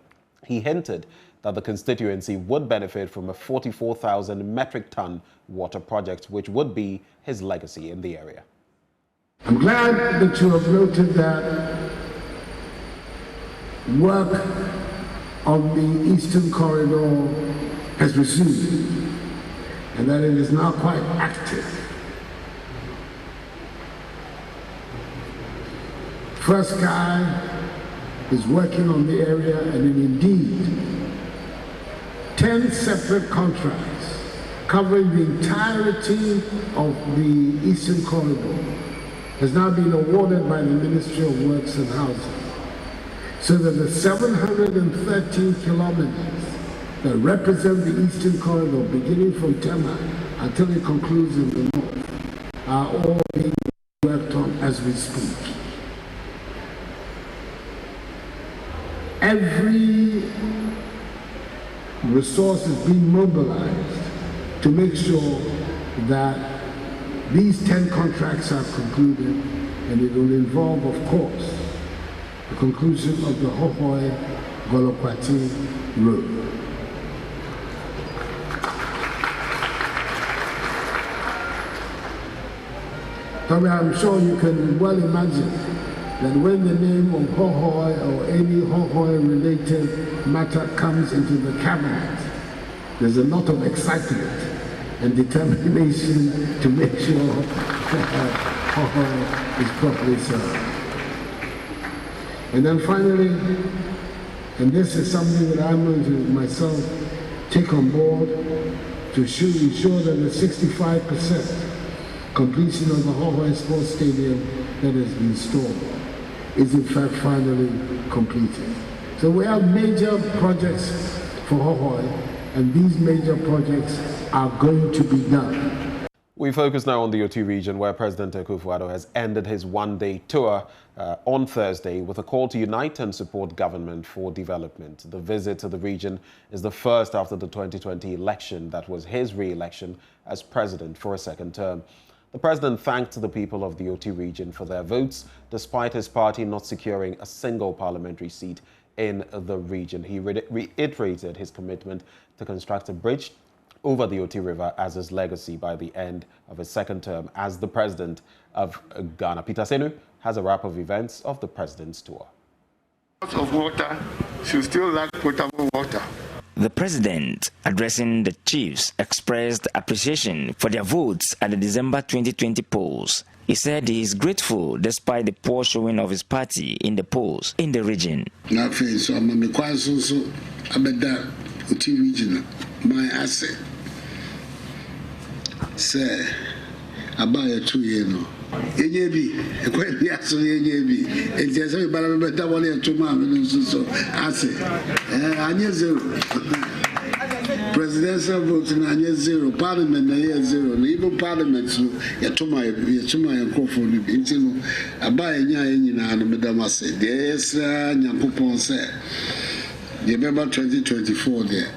he hinted that the constituency would benefit from a 44,000 metric ton water project, which would be his legacy in the area. I'm glad that you have noted that work on the Eastern Corridor has resumed and that it is now quite active. First Sky is working on the area, and indeed 10 separate contracts covering the entirety of the Eastern Corridor has now been awarded by the Ministry of Works and Housing, so that the 713 kilometers that represent the Eastern Corridor, beginning from Tema until it concludes in the north, are all being worked on as we speak. Every resource is being mobilized to make sure that these 10 contracts are concluded, and it will involve, of course, the conclusion of the Hohoe-Golokwati road. I'm sure you can well imagine that when the name of Hohoe or any Hohoe-related matter comes into the cabinet, there's a lot of excitement and determination to make sure Hohoe is properly served. And then finally, and this is something that I'm going to myself take on board to ensure that the 65% completion of the Hohoe Sports Stadium that has been stalled is in fact finally completed. So we have major projects for Hohoe, and these major projects are going to be done. We focus now on the Oti region, where President Akufo-Addo has ended his one-day tour on Thursday with a call to unite and support government for development. The visit to the region is the first after the 2020 election that was his re-election as president for a second term. The president thanked the people of the Oti region for their votes, despite his party not securing a single parliamentary seat in the region. He reiterated his commitment to construct a bridge over the Oti River as his legacy by the end of his second term as the president of Ghana. Peter Senu has a wrap of events of the president's tour. Of water should still lack potable water. The president, addressing the chiefs, expressed appreciation for their votes at the December 2020 polls. He said he is grateful despite the poor showing of his party in the polls in the region. My asset, sir, about a 2 year no. AJB, quite the answer, AJB. It's just a better one and 2 months. So, asset, I zero. Presidential votes in I zero, parliament, I zero, even parliaments, you to my microphone, you I buy a yen and Madame said, yes, Yampupon said, November 2024 there.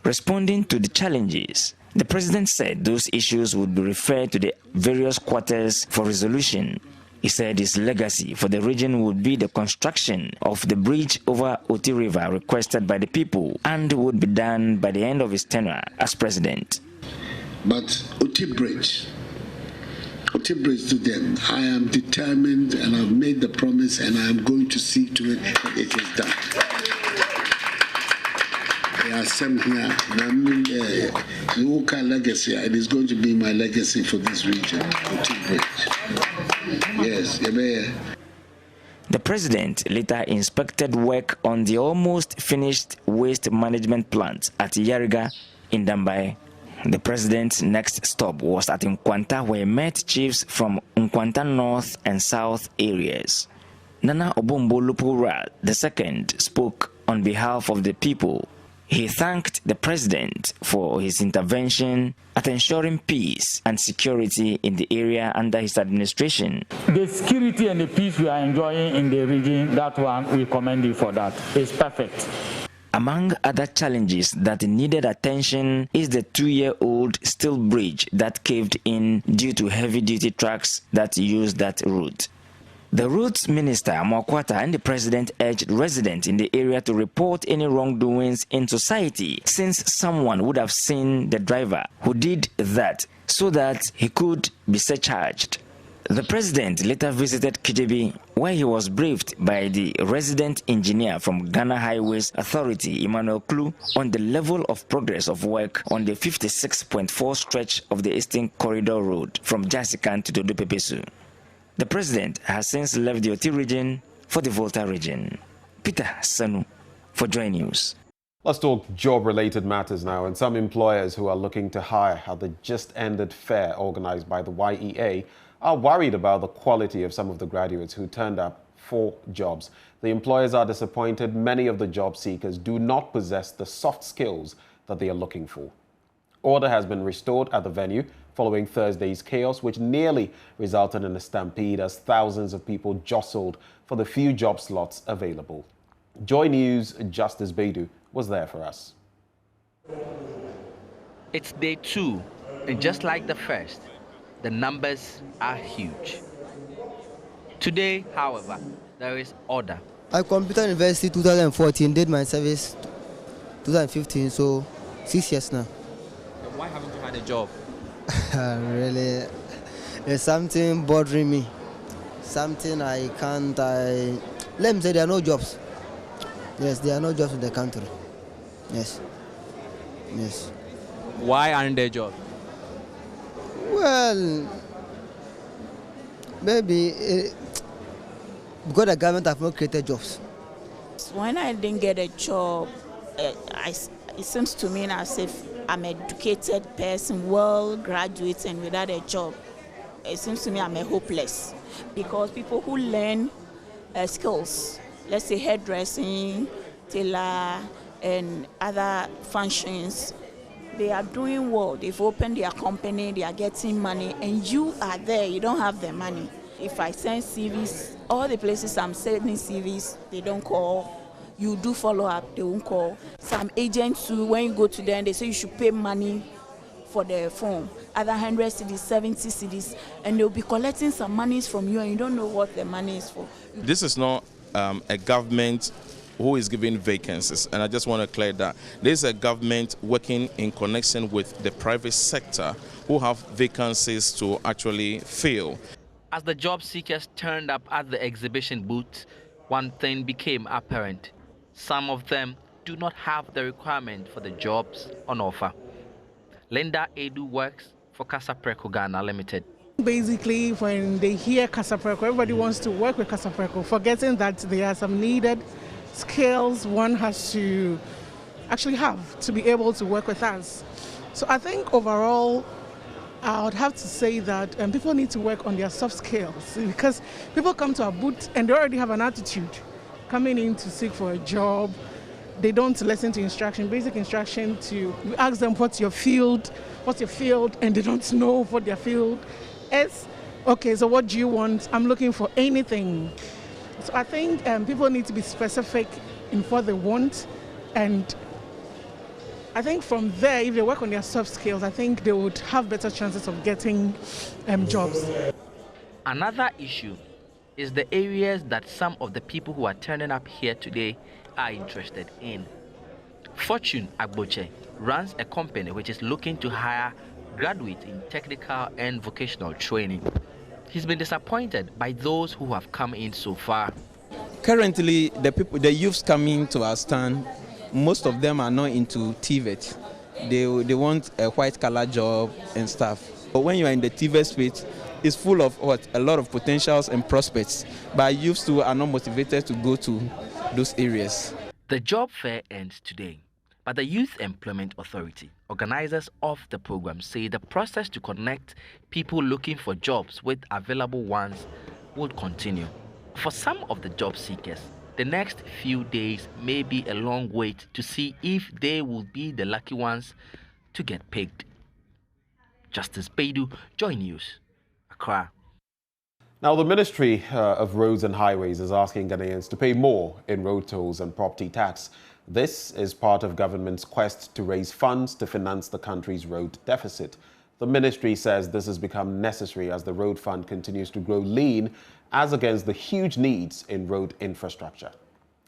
Responding to the challenges, the president said those issues would be referred to the various quarters for resolution. He said his legacy for the region would be the construction of the bridge over Oti River requested by the people and would be done by the end of his tenure as president. But Oti Bridge to them, I am determined and I've made the promise and I am going to see to it that it is done. I am here, the Oka legacy, it is going to be my legacy for this region. Yes, the president later inspected work on the almost finished waste management plant at Yariga in Dambai. The president's next stop was at Nkwanta, where he met chiefs from Nkwanta North and South areas. Nana Obombo Lupura II spoke on behalf of the people. He thanked the president for his intervention at ensuring peace and security in the area under his administration. The security and the peace we are enjoying in the region, that one, we commend you for that. It's perfect. Among other challenges that needed attention is the 2-year-old steel bridge that caved in due to heavy-duty trucks that use that route. The routes minister, Mokwata, and the president urged residents in the area to report any wrongdoings in society, since someone would have seen the driver who did that so that he could be surcharged. The president later visited Kijebi, where he was briefed by the resident engineer from Ghana Highways Authority, Emmanuel Klu, on the level of progress of work on the 56.4 stretch of the Eastern Corridor Road from Jasikan to Dodo Pepesu. The president has since left the Oti region for the Volta region. Peter Sanu for Joy News. Let's talk job-related matters now, and some employers who are looking to hire at the just-ended fair organized by the YEA are worried about the quality of some of the graduates who turned up for jobs. The employers are disappointed many of the job seekers do not possess the soft skills that they are looking for. Order has been restored at the venue following Thursday's chaos, which nearly resulted in a stampede as thousands of people jostled for the few job slots available. Joy News' Justice Baidu was there for us. It's day 2, and just like the first, the numbers are huge. Today, however, there is order. I computer university 2014, did my service 2015, so 6 years now. And why haven't you had a job? Really, there's something bothering me. Something I can't, let me say there are no jobs. Yes, there are no jobs in the country. Yes. Yes. Why aren't there jobs? Well, maybe because the government have not created jobs. When I didn't get a job, it seems to me as if I'm an educated person, well graduated and without a job. It seems to me I'm hopeless because people who learn skills, let's say hairdressing, tailor, and other functions, they are doing well. They've opened their company, they are getting money, and you are there, you don't have the money. If I send CVs, all the places I'm sending CVs, they don't call. You do follow up, they won't call. Some agents too, when you go to them, they say you should pay money for the form. Other 100 cedis, 70 cedis, and they'll be collecting some monies from you and you don't know what the money is for. This is not a government who is giving vacancies, and I just want to clear that. This is a government working in connection with the private sector who have vacancies to actually fill. As the job seekers turned up at the exhibition booth, one thing became apparent. Some of them do not have the requirement for the jobs on offer. Linda Edu works for Casapreco Ghana Limited. Basically, when they hear Casapreco, everybody wants to work with Casapreco, forgetting that there are some needed skills one has to actually have to be able to work with us. So I think overall, I would have to say that people need to work on their soft skills, because people come to our booth and they already have an attitude coming in to seek for a job. They don't listen to instruction, basic instruction. We ask them what's your field, and they don't know what their field is. Okay, so what do you want? I'm looking for anything. So I think people need to be specific in what they want, and I think from there, if they work on their soft skills, I think they would have better chances of getting jobs. Another issue is the areas that some of the people who are turning up here today are interested in. Fortune Agboche runs a company which is looking to hire graduates in technical and vocational training. He's been disappointed by those who have come in so far. Currently, the youths coming to our stand, most of them are not into TVET. They want a white-collar job and stuff. But when you are in the TVET space, it's full of a lot of potentials and prospects. But youths too are not motivated to go to those areas. The job fair ends today, but the Youth Employment Authority, organizers of the program, say the process to connect people looking for jobs with available ones would continue. For some of the job seekers, the next few days may be a long wait to see if they will be the lucky ones to get picked. Justice Baidu, Joy News, Accra. Now, the Ministry of Roads and Highways is asking Ghanaians to pay more in road tolls and property tax. This is part of government's quest to raise funds to finance the country's road deficit. The ministry says this has become necessary as the road fund continues to grow lean as against the huge needs in road infrastructure.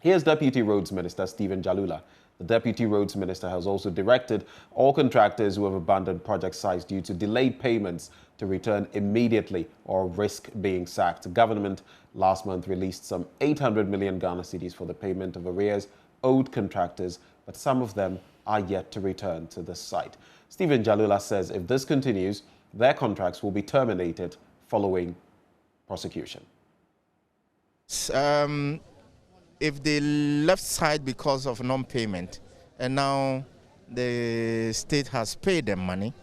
Here's Deputy Roads Minister Stephen Jalula The Deputy Roads Minister has also directed all contractors who have abandoned project sites due to delayed payments to return immediately or risk being sacked. The government last month released some 800 million Ghana cedis for the payment of arrears owed contractors, but some of them are yet to return to the site. Stephen Jalula says if this continues, their contracts will be terminated following prosecution. If they left site because of non-payment and now the state has paid them money,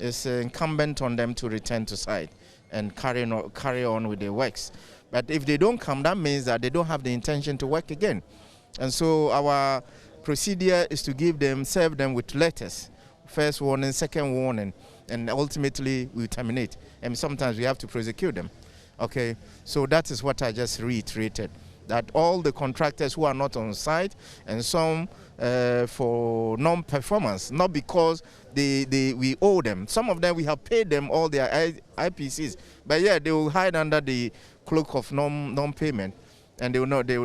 it's incumbent on them to return to site and carry on with their works. But if they don't come, that means that they don't have the intention to work again. And so our procedure is to serve them with letters, first warning, second warning, and ultimately we terminate. And sometimes we have to prosecute them. Okay, so that is what I just reiterated, that all the contractors who are not on site and some for non-performance, not because we owe them. Some of them we have paid them all their IPCs, but yeah, they will hide under the cloak of non-payment, and they will not do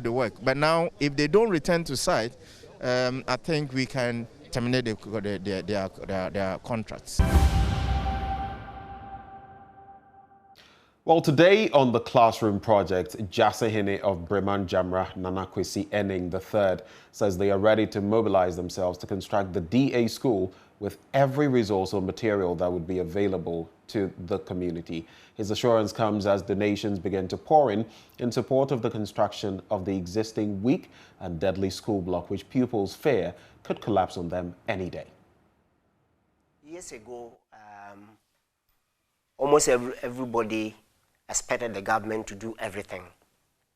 the work. But now, if they don't return to site, I think we can terminate their contracts. Well, today on the Classroom Project, Jasahine of Breman Jamra Nanakwesi Enning III says they are ready to mobilize themselves to construct the DA school with every resource or material that would be available to the community. His assurance comes as donations begin to pour in support of the construction of the existing weak and deadly school block, which pupils fear could collapse on them any day. Years ago, almost everybody expected the government to do everything.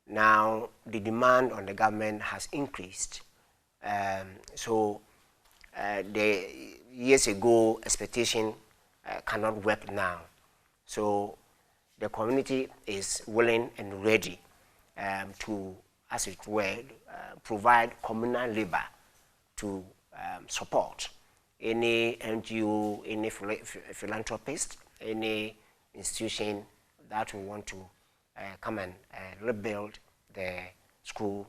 Now, the demand on the government has increased. The years ago expectation cannot work now. So the community is willing and ready to, as it were, provide communal labor to support any NGO, any philanthropist, any institution that will want to come and rebuild the school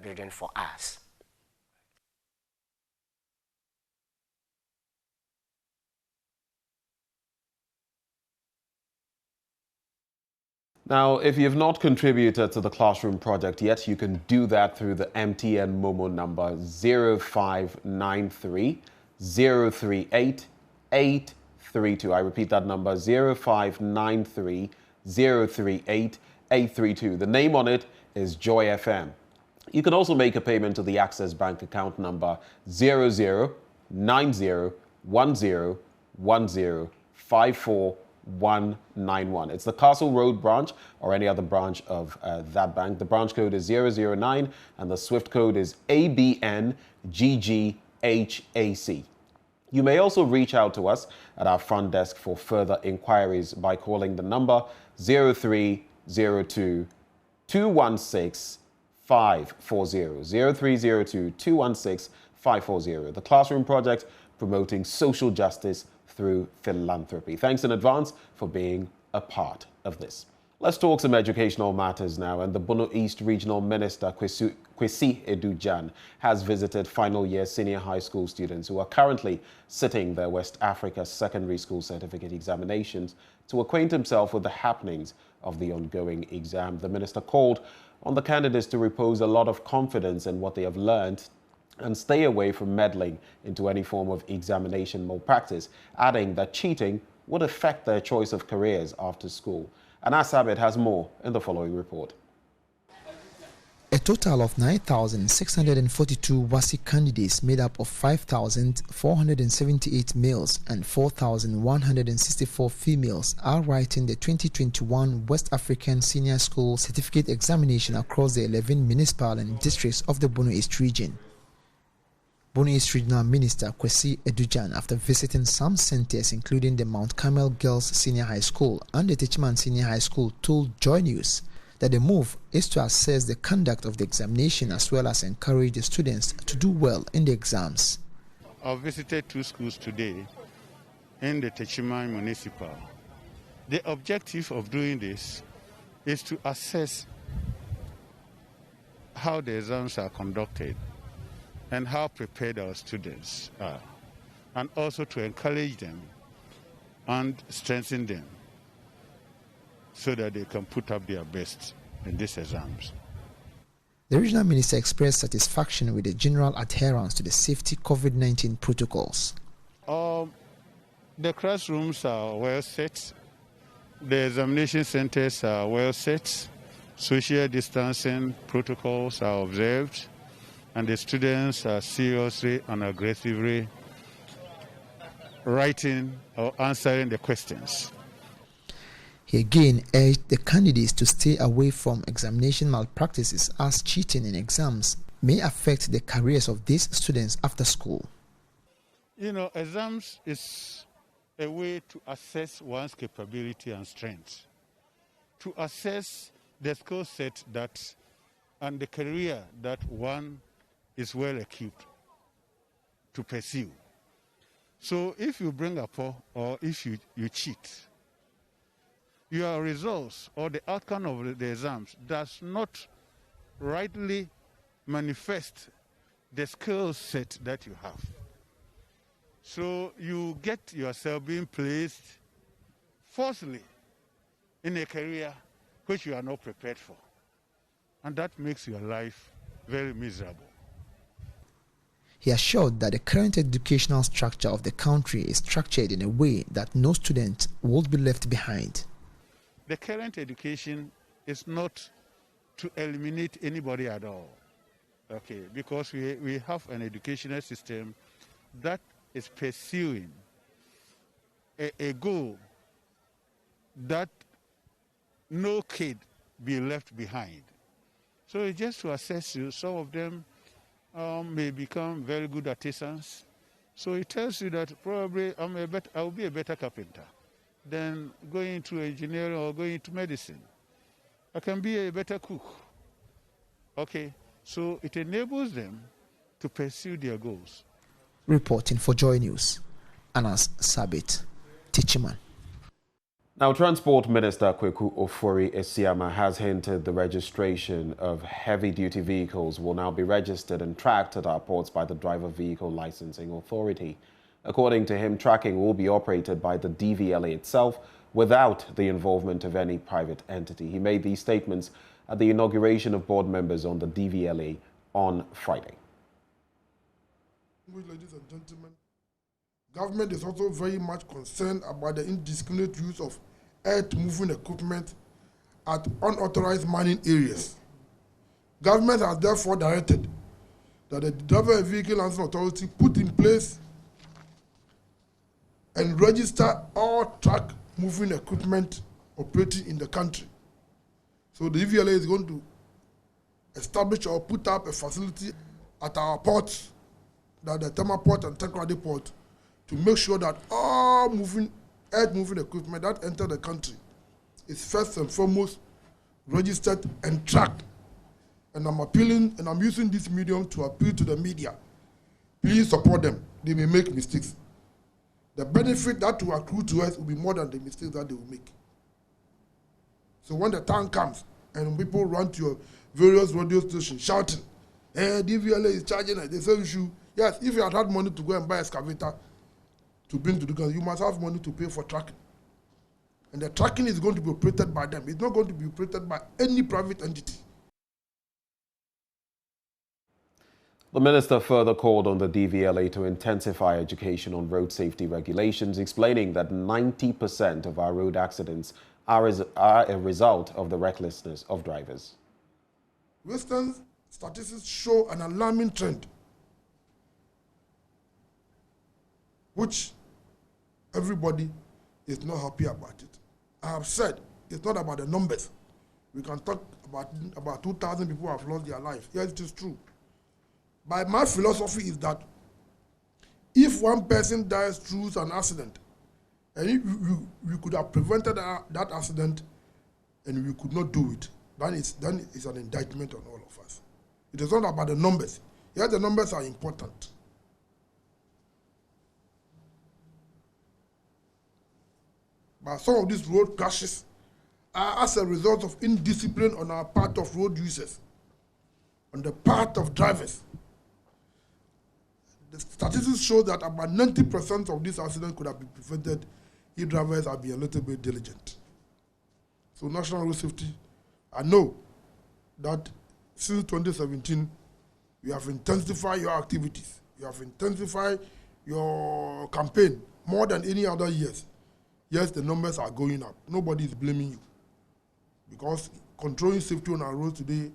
building for us. Now, if you've not contributed to the Classroom Project yet, you can do that through the MTN Momo number 0593 038 832. I repeat that number, 0593 038 832. The name on it is Joy FM. You can also make a payment to the Access Bank account number 00901010549191. It's the Castle Road branch or any other branch of that bank. The branch code is 009 and the SWIFT code is ABNGGHAC. You may also reach out to us at our front desk for further inquiries by calling the number 0302 216 540. 0302 216 540. The Classroom Project, promoting social justice through philanthropy. Thanks in advance for being a part of this. Let's talk some educational matters now. And the Bono East Regional Minister, Kwesi Edujan, has visited final year senior high school students who are currently sitting their West Africa secondary school certificate examinations to acquaint himself with the happenings of the ongoing exam. The minister called on the candidates to repose a lot of confidence in what they have learned and stay away from meddling into any form of examination malpractice, adding that cheating would affect their choice of careers after school. And Asabit has more in the following report. A total of 9,642 WASI candidates made up of 5,478 males and 4,164 females are writing the 2021 West African Senior School Certificate Examination across the 11 municipal and districts of the Bono East region. Bono East Regional Minister Kwesi Edujan, after visiting some centers including the Mount Carmel Girls Senior High School and the Techiman Senior High School, told Joy News that the move is to assess the conduct of the examination as well as encourage the students to do well in the exams. I visited two schools today in the Techiman Municipal. The objective of doing this is to assess how the exams are conducted and how prepared our students are, and also to encourage them and strengthen them so that they can put up their best in these exams. The regional minister expressed satisfaction with the general adherence to the safety COVID-19 protocols. The classrooms are well set, the examination centers are well set, social distancing protocols are observed, and the students are seriously and aggressively writing or answering the questions. He again urged the candidates to stay away from examination malpractices, as cheating in exams may affect the careers of these students after school. You know, exams is a way to assess one's capability and strength, to assess the skill set that and the career that one is well equipped to pursue. So if you bring a poor or if you cheat, your results or the outcome of the exams does not rightly manifest the skill set that you have. So you get yourself being placed forcibly in a career which you are not prepared for. And that makes your life very miserable. He assured that the current educational structure of the country is structured in a way that no student will be left behind. The current education is not to eliminate anybody at all, okay, because we have an educational system that is pursuing a goal that no kid be left behind. So it's just to assess you. Some of them may become very good artisans. So it tells you that probably I'll be a better carpenter than going into engineering or going into medicine. I can be a better cook. Okay, so it enables them to pursue their goals. Reporting for Joy News, Anas Sabit, Techiman. Now, Transport Minister Kweku Ofori-Esiama has hinted the registration of heavy-duty vehicles will now be registered and tracked at our ports by the Driver Vehicle Licensing Authority. According to him, tracking will be operated by the DVLA itself without the involvement of any private entity. He made these statements at the inauguration of board members on the DVLA on Friday. Ladies and gentlemen, government is also very much concerned about the indiscriminate use of earth-moving equipment at unauthorized mining areas. Government has therefore directed that the Driver Vehicle Licensing Authority put in place and register all truck-moving equipment operating in the country. So the DVLA is going to establish or put up a facility at our ports, that the Tema Port and Takoradi Port, to make sure that all earth-moving equipment that enter the country is first and foremost registered and tracked. And I'm appealing, and I'm using this medium to appeal to the media. Please support them. They may make mistakes. The benefit that will accrue to us will be more than the mistakes that they will make. So when the time comes and people run to your various radio stations shouting, hey, DVLA is charging us, they say you should. Yes, if you had money to go and buy an excavator to bring to the country, you must have money to pay for tracking. And the tracking is going to be operated by them. It's not going to be operated by any private entity. The minister further called on the DVLA to intensify education on road safety regulations, explaining that 90% of our road accidents are a result of the recklessness of drivers. Western statistics show an alarming trend, which everybody is not happy about it. I have said it's not about the numbers. We can talk about 2,000 people who have lost their life. Yes, it is true. But my philosophy is that if one person dies through an accident, and we could have prevented that accident, and we could not do it, then it's an indictment on all of us. It is not about the numbers. Yes, the numbers are important. But some of these road crashes are as a result of indiscipline on our part of road users, on the part of drivers. The statistics show that about 90% of these accidents could have been prevented if drivers had been a little bit diligent. So National Road Safety, I know that since 2017, you have intensified your activities. You have intensified your campaign more than any other years. Yes, the numbers are going up. Nobody is blaming you. Because controlling safety on our roads today,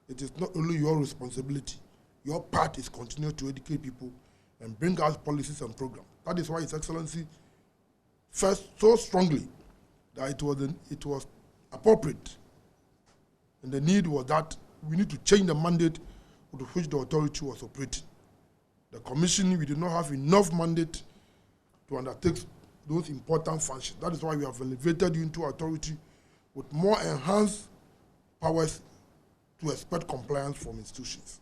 it is not only your responsibility. Your part is continue to educate people and bring out policies and programs. That is why His Excellency first so strongly that it was appropriate. And the need was that we need to change the mandate with which the authority was operating. The commission, we did not have enough mandate to undertake those important functions. That is why we have elevated you into authority with more enhanced powers to expect compliance from institutions.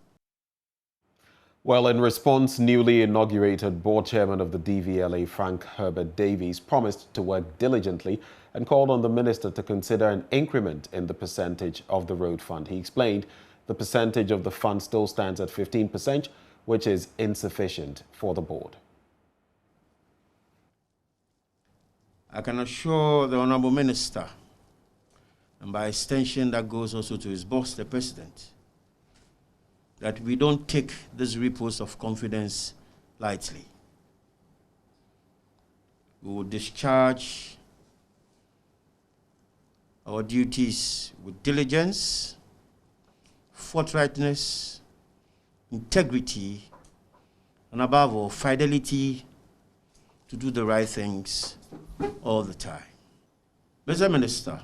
Well, in response, newly inaugurated board chairman of the DVLA, Frank Herbert Davies, promised to work diligently and called on the minister to consider an increment in the percentage of the road fund. He explained the percentage of the fund still stands at 15%, which is insufficient for the board. I can assure the Honourable Minister, and by extension that goes also to his boss, the President, that we don't take this repose of confidence lightly. We will discharge our duties with diligence, forthrightness, integrity, and above all, fidelity to do the right things all the time. Mr. Minister,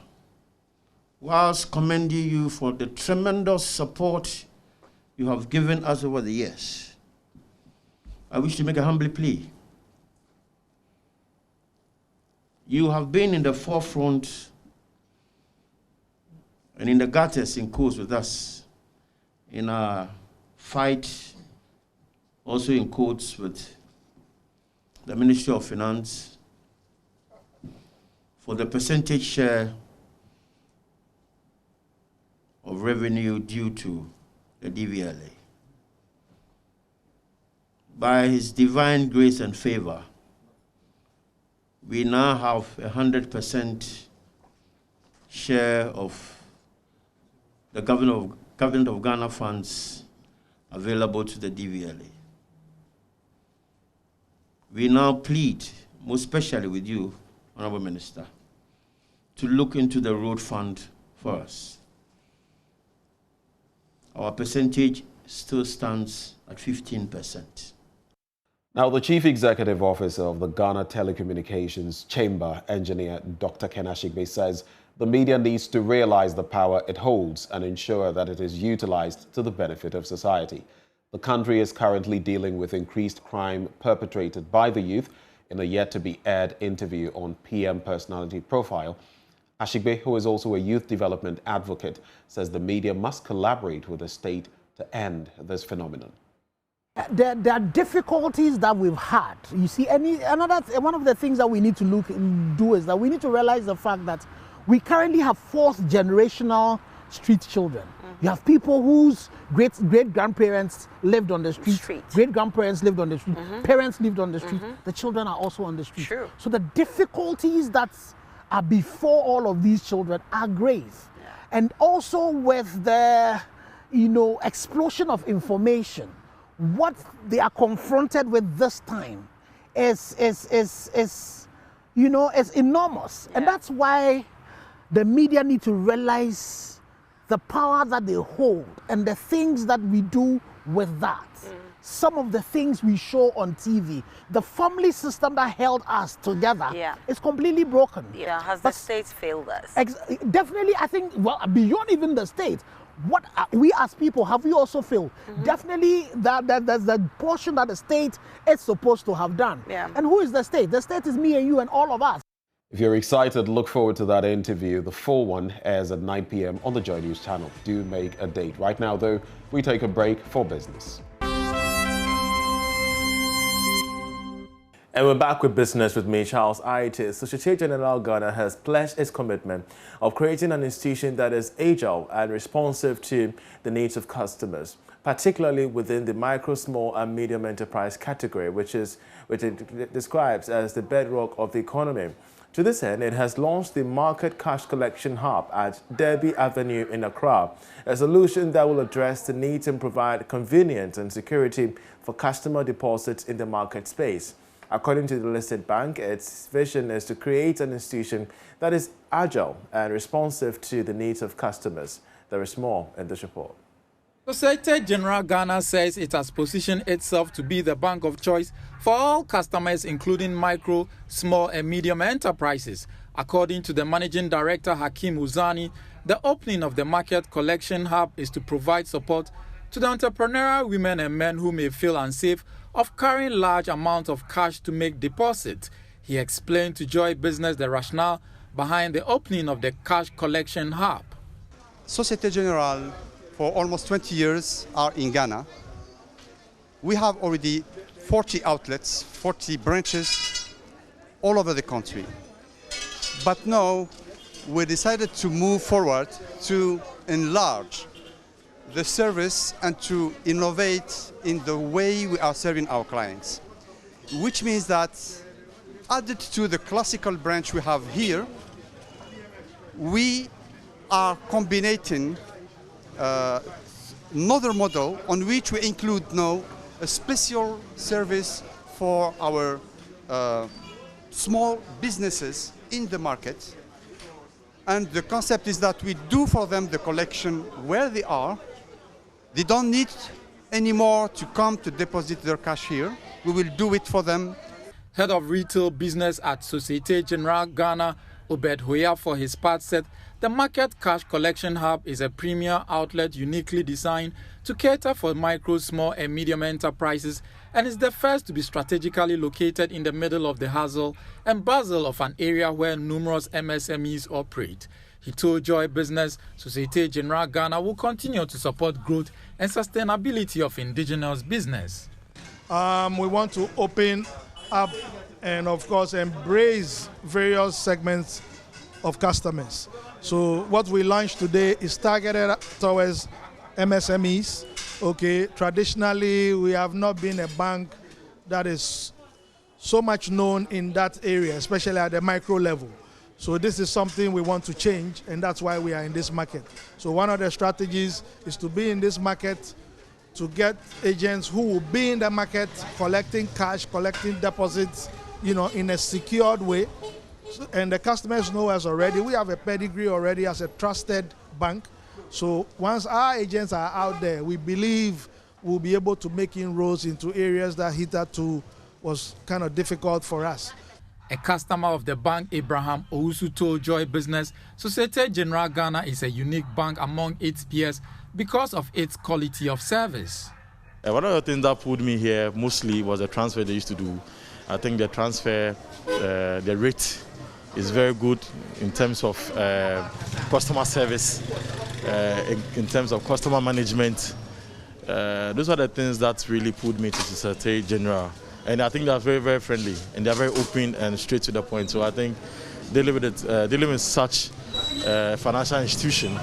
whilst commending you for the tremendous support you have given us over the years, I wish to make a humble plea. You have been in the forefront and in the gutters in course with us in our fight, also in courts with the Ministry of Finance for the percentage share of revenue due to the DVLA. By His divine grace and favor, we now have 100% share of the Government of Ghana funds available to the DVLA. We now plead, most especially with you, Honourable Minister, to look into the road fund for us. Our percentage still stands at 15%. Now, the Chief Executive Officer of the Ghana Telecommunications Chamber, Engineer Dr. Ken Ashigbe, says the media needs to realize the power it holds and ensure that it is utilized to the benefit of society. The country is currently dealing with increased crime perpetrated by the youth. In a yet-to-be-aired interview on PM Personality Profile, Ashigbe, who is also a youth development advocate, says the media must collaborate with the state to end this phenomenon. There are difficulties that we've had. You see, one of the things that we need to do is that we need to realize the fact that we currently have fourth-generational street children. You have people whose great-grandparents lived on the street, great-grandparents lived on the street, parents lived on the street, the children are also on the street. True. So the difficulties that are before all of these children are grave. Yeah. And also with the, explosion of information, what they are confronted with this time is enormous. Yeah. And that's why the media need to realize the power that they hold and the things that we do with that. Some of the things we show on TV, the family system that held us together is completely broken. Yeah, has the state failed us? Definitely, I think, well, beyond even the state, what we as people, have we also failed? Definitely, there's the portion that the state is supposed to have done. Yeah. And who is the state? The state is me and you and all of us. If you're excited, look forward to that interview. The full one airs at 9 p.m. on the Joy News channel. Do make a date. Right now, though, we take a break for business. And we're back with business with me, Charles Aitis. Secretary General Ghana has pledged its commitment of creating an institution that is agile and responsive to the needs of customers. particularly within the micro, small and medium enterprise category, which it describes as the bedrock of the economy. To this end, it has launched the Market Cash Collection Hub at Derby Avenue in Accra, a solution that will address the needs and provide convenience and security for customer deposits in the market space. According to the listed bank, its vision is to create an institution that is agile and responsive to the needs of customers. There is more in this report. Societe Generale Ghana says it has positioned itself to be the bank of choice for all customers, including micro, small and medium enterprises. According to the Managing Director Hakeem Uzani, the opening of the Market Collection Hub is to provide support to the entrepreneurial women and men who may feel unsafe of carrying large amounts of cash to make deposits. He explained to Joy Business the rationale behind the opening of the Cash Collection Hub. Societe Generale for almost 20 years are in Ghana. We have already 40 outlets, 40 branches all over the country. But now we decided to move forward to enlarge the service and to innovate in the way we are serving our clients, which means that added to the classical branch we have here, we are combining another model on which we include now a special service for our small businesses in the market. And the concept is that we do for them the collection where they are. They don't need anymore to come to deposit their cash here. We will do it for them. Head of Retail Business at Societe Generale Ghana, Obed Hoya, for his part, said the Market Cash Collection Hub is a premier outlet uniquely designed to cater for micro, small and medium enterprises and is the first to be strategically located in the middle of the hustle and bustle of an area where numerous MSMEs operate. He told Joy Business, Societe Generale Ghana will continue to support growth and sustainability of indigenous business. We want to open up and, of course, embrace various segments of customers. So what we launched today is targeted towards MSMEs. Okay, traditionally we have not been a bank that is so much known in that area, especially at the micro level. So this is something we want to change, and that's why we are in this market. So one of the strategies is to be in this market, to get agents who will be in the market collecting cash, collecting deposits, in a secured way. And the customers know us already. We have a pedigree already as a trusted bank. So once our agents are out there, we believe we'll be able to make inroads into areas that hitherto was kind of difficult for us. A customer of the bank, Abraham Owusu, told Joy Business, Societe Generale Ghana is a unique bank among its peers because of its quality of service. One of the things that pulled me here mostly was the transfer they used to do. I think the transfer, the rate is very good in terms of customer service, in terms of customer management. Those are the things that really pulled me to Societe Generale. And I think they're very, very friendly and they're very open and straight to the point. So I think dealing with such financial institution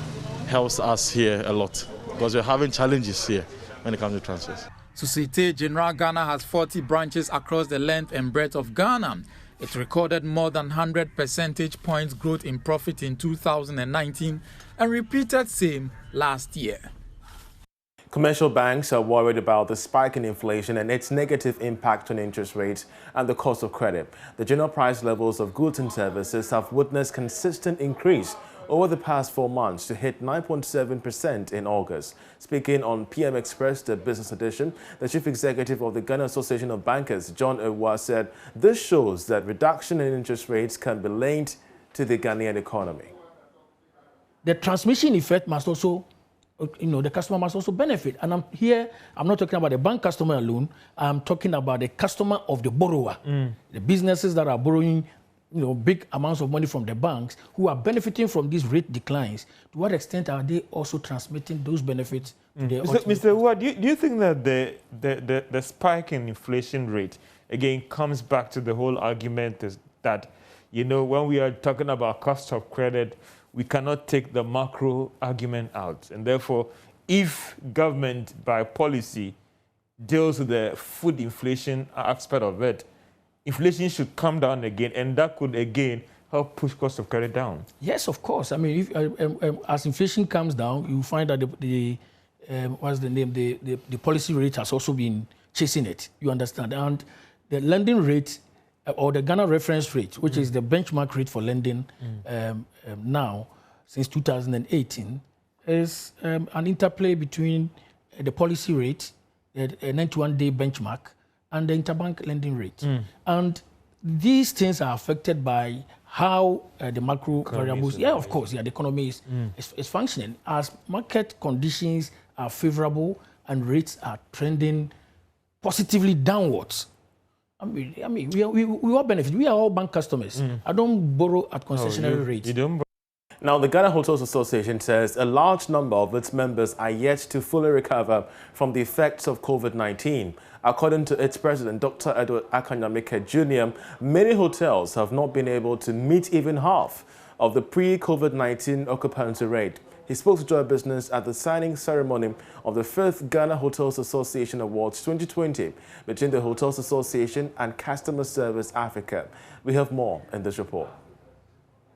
helps us here a lot because we're having challenges here when it comes to transfers. Societe Generale Ghana has 40 branches across the length and breadth of Ghana. It recorded more than 100 percentage points growth in profit in 2019 and repeated same last year. Commercial banks are worried about the spike in inflation and its negative impact on interest rates and the cost of credit. The general price levels of goods and services have witnessed consistent increase over the past 4 months to hit 9.7% in August. Speaking on PM Express, the business edition, the chief executive of the Ghana Association of Bankers, John Ewa, said this shows that reduction in interest rates can be linked to the Ghanaian economy. The transmission effect must also, the customer must also benefit. And I'm not talking about the bank customer alone. I'm talking about the customer of the borrower. The businesses that are borrowing big amounts of money from the banks who are benefiting from these rate declines. To what extent are they also transmitting those benefits to their Mr. Ewa, do you think that the spike in inflation rate, again, comes back to the whole argument is that, when we are talking about cost of credit, we cannot take the macro argument out. And therefore, if government by policy deals with the food inflation aspect of it, inflation should come down again, and that could again help push cost of credit down. Yes, of course. I mean, if, as inflation comes down, you find that what's the name? The policy rate has also been chasing it. You understand? And the lending rate, or the Ghana reference rate, which is the benchmark rate for lending now since 2018, is an interplay between the policy rate, the 91-day benchmark, and the interbank lending rate. And these things are affected by how the macro variables, of course, the economy is functioning. As market conditions are favorable and rates are trending positively downwards, I mean, we all benefit. We are all bank customers. I don't borrow at concessionary rates. You don't. Now, the Ghana Hotels Association says a large number of its members are yet to fully recover from the effects of COVID-19. According to its president, Dr. Edward Akanyamike Jr., many hotels have not been able to meet even half of the pre-COVID-19 occupancy rate. He spoke to Joy Business at the signing ceremony of the 5th Ghana Hotels Association Awards 2020 between the Hotels Association and Customer Service Africa. We have more in this report.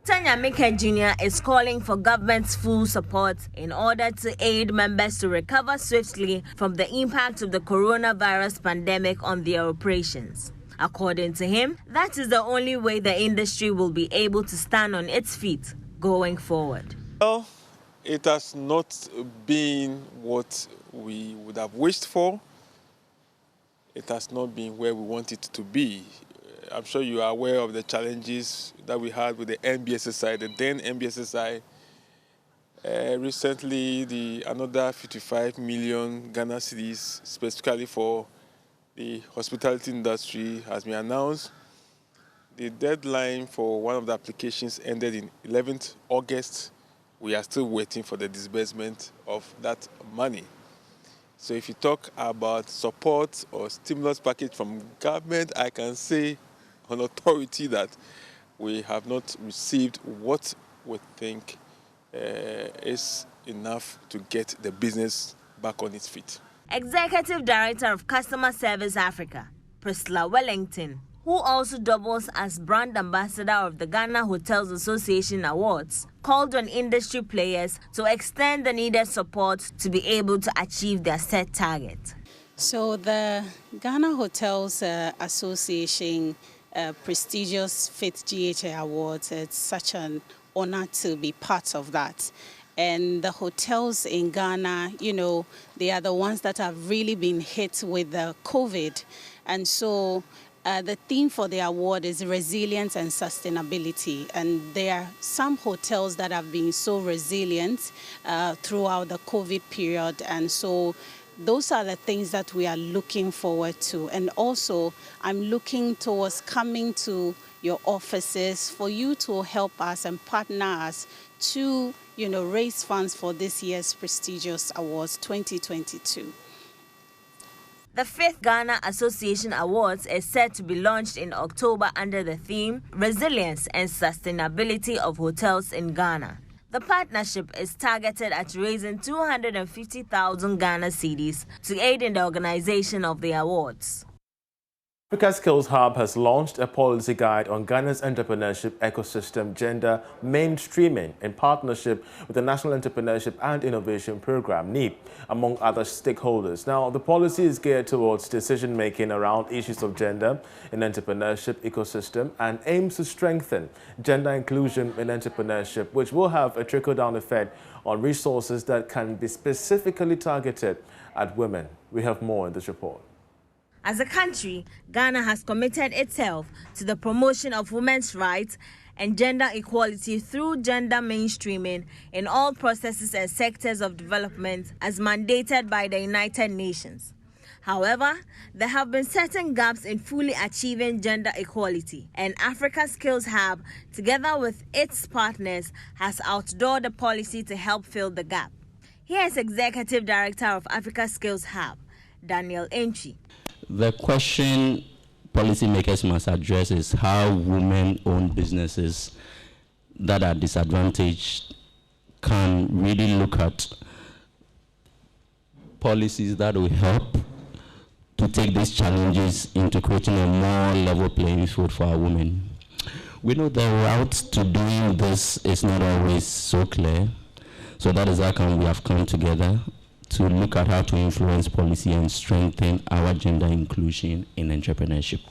Akanyamike Jr. is calling for government's full support in order to aid members to recover swiftly from the impact of the coronavirus pandemic on their operations. According to him, that is the only way the industry will be able to stand on its feet going forward. Well, it has not been what we would have wished for. It has not been where we want it to be. I'm sure you are aware of the challenges that we had with the NBSSI, the then NBSSI. Recently, another 55 million Ghana cedis, specifically for the hospitality industry, has been announced. The deadline for one of the applications ended in 11th August. We are still waiting for the disbursement of that money. So if you talk about support or stimulus package from government, I can say on authority that we have not received what we think is enough to get the business back on its feet. Executive Director of Customer Service Africa, Priscilla Wellington, who also doubles as brand ambassador of the Ghana Hotels Association Awards, called on industry players to extend the needed support to be able to achieve their set target. So the Ghana Hotels Association prestigious 5th GHA Awards, it's such an honor to be part of that. And the hotels in Ghana, you know, they are the ones that have really been hit with the COVID. And so the theme for the award is resilience and sustainability. And there are some hotels that have been so resilient throughout the COVID period. And so those are the things that we are looking forward to. And also, I'm looking towards coming to your offices for you to help us and partner us to, you know, raise funds for this year's prestigious awards 2022. The 5th Ghana Association Awards is set to be launched in October under the theme Resilience and Sustainability of Hotels in Ghana. The partnership is targeted at raising 250,000 Ghana cedis to aid in the organization of the awards. Africa Skills Hub has launched a policy guide on Ghana's entrepreneurship ecosystem gender mainstreaming in partnership with the National Entrepreneurship and Innovation Program, NEP, among other stakeholders. Now, the policy is geared towards decision-making around issues of gender in entrepreneurship ecosystem and aims to strengthen gender inclusion in entrepreneurship, which will have a trickle-down effect on resources that can be specifically targeted at women. We have more in this report. As a country, Ghana has committed itself to the promotion of women's rights and gender equality through gender mainstreaming in all processes and sectors of development as mandated by the United Nations. However, there have been certain gaps in fully achieving gender equality, and Africa Skills Hub, together with its partners, has outdoored the policy to help fill the gap. Here is Executive Director of Africa Skills Hub, Daniel Entry. The question policymakers must address is how women-owned businesses that are disadvantaged can really look at policies that will help to take these challenges into creating a more level playing field for our women. We know the route to doing this is not always so clear, so that is how come we have come together to look at how to influence policy and strengthen our gender inclusion in entrepreneurship.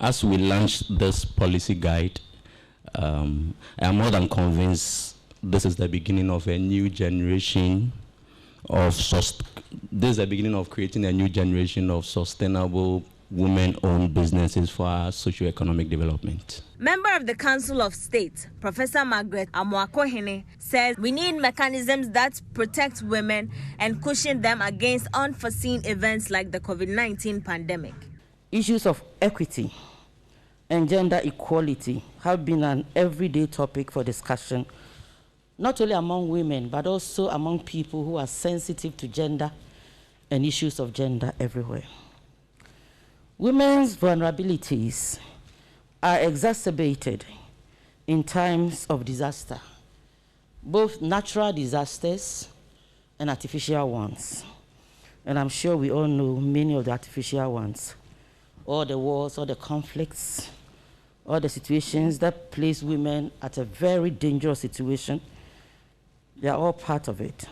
As we launch this policy guide, I am more than convinced this is the beginning of a new generation of creating a new generation of sustainable women-owned businesses for our socio-economic development. Member of the Council of State, Professor Margaret Amoakohene, says we need mechanisms that protect women and cushion them against unforeseen events like the COVID-19 pandemic. Issues of equity and gender equality have been an everyday topic for discussion, not only among women, but also among people who are sensitive to gender and issues of gender everywhere. Women's vulnerabilities are exacerbated in times of disaster, both natural disasters and artificial ones. And I'm sure we all know many of the artificial ones, all the wars, all the conflicts, all the situations that place women at a very dangerous situation. They are all part of it.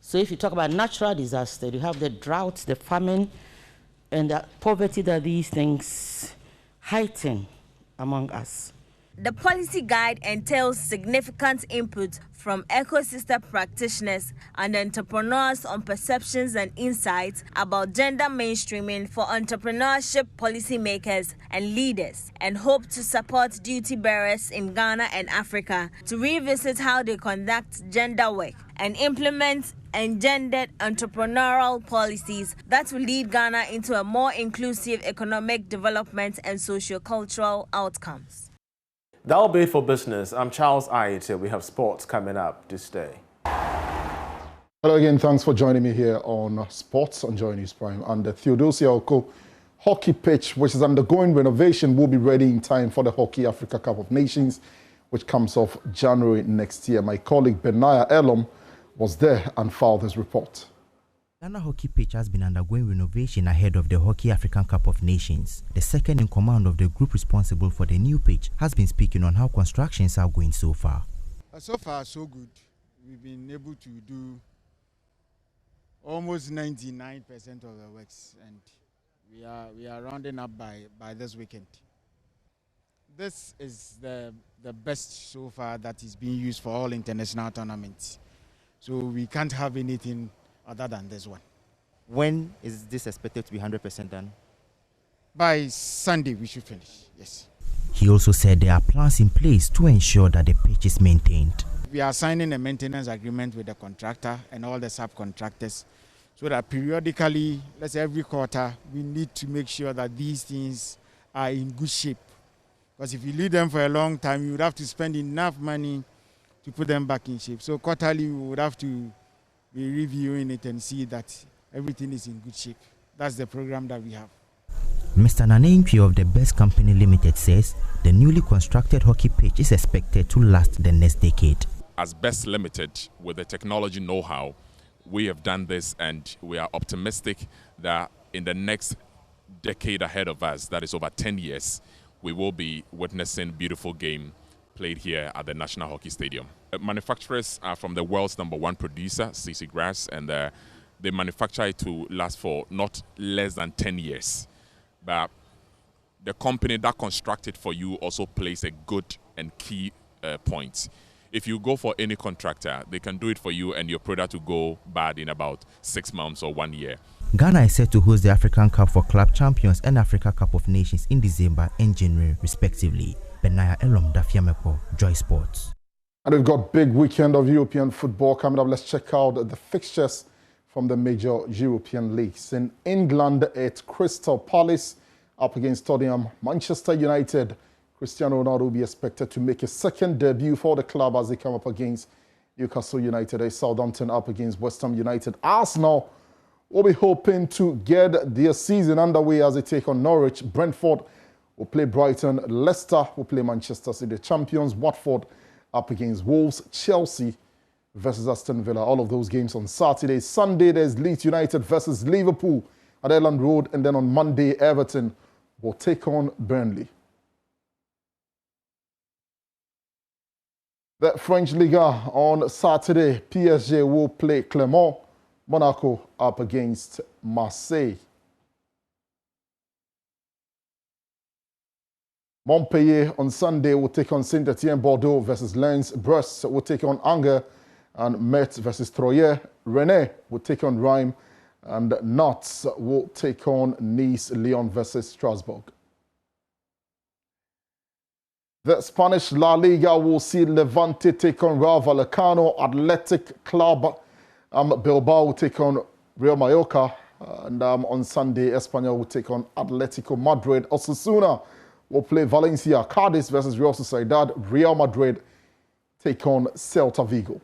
So if you talk about natural disaster, you have the drought, the famine, and the poverty that these things heighten among us. The policy guide entails significant input from ecosystem practitioners and entrepreneurs on perceptions and insights about gender mainstreaming for entrepreneurship policymakers and leaders, and hope to support duty bearers in Ghana and Africa to revisit how they conduct gender work and implement engendered entrepreneurial policies that will lead Ghana into a more inclusive economic development and socio-cultural outcomes. That'll be it for business. I'm Charles Ayete. We have sports coming up this day. Hello again. Thanks for joining me here on Sports on Joy News Prime. And the Theodosia Oko hockey pitch, which is undergoing renovation, will be ready in time for the Hockey Africa Cup of Nations, which comes off January next year. My colleague Benaya Elom was there and filed his report. Ghana hockey pitch has been undergoing renovation ahead of the Hockey African Cup of Nations. The second in command of the group responsible for the new pitch has been speaking on how constructions are going so far. So far, so good. We've been able to do almost 99% of the works, and we are rounding up by this weekend. This is the best so far that is being used for all international tournaments. So we can't have anything other than this one. When is this expected to be 100% done? By Sunday we should finish, yes. He also said there are plans in place to ensure that the pitch is maintained. We are signing a maintenance agreement with the contractor and all the subcontractors so that periodically, let's say every quarter, we need to make sure that these things are in good shape. Because if you leave them for a long time, you would have to spend enough money to put them back in shape. So quarterly, we would have to be reviewing it and see that everything is in good shape. That's the program that we have. Mr. Nanenki of the Best Company Limited says the newly constructed hockey pitch is expected to last the next decade. As Best Limited, with the technology know-how, we have done this, and we are optimistic that in the next decade ahead of us, that is over 10 years, we will be witnessing beautiful game played here at the National Hockey Stadium. Manufacturers are from the world's #1 producer, CC Grass, and they manufacture it to last for not less than 10 years. But the company that constructed for you also plays a good and key point. If you go for any contractor, they can do it for you and your product will go bad in about 6 months or 1 year. Ghana is set to host the African Cup for Club Champions and Africa Cup of Nations in December and January, respectively. Benaya Elom, Dafiamepo, Joy Sports. And we've got big weekend of European football coming up. Let's check out the fixtures from the major European leagues. In England, it's Crystal Palace up against Tottenham. Manchester United, Cristiano Ronaldo will be expected to make his second debut for the club as they come up against Newcastle United. Southampton up against West Ham United. Arsenal will be hoping to get their season underway as they take on Norwich. Brentford will play Brighton. Leicester will play Manchester City. Champions Watford up against Wolves. Chelsea versus Aston Villa. All of those games on Saturday. Sunday, there's Leeds United versus Liverpool at Elland Road. And then on Monday, Everton will take on Burnley. The French Liga on Saturday, PSG will play Clermont, Monaco up against Marseille. Montpellier on Sunday will take on Saint-Etienne. Bordeaux versus Lens. Brest will take on Angers, and Metz versus Troyes. Rennes will take on Reims, and Nantes will take on Nice. Lyon versus Strasbourg. The Spanish La Liga will see Levante take on Rayo Vallecano. Athletic Club Bilbao will take on Real Mallorca. And on Sunday, Espanyol will take on Atletico Madrid. Osasuna will play Valencia. Cadiz versus Real Sociedad. Real Madrid take on Celta Vigo.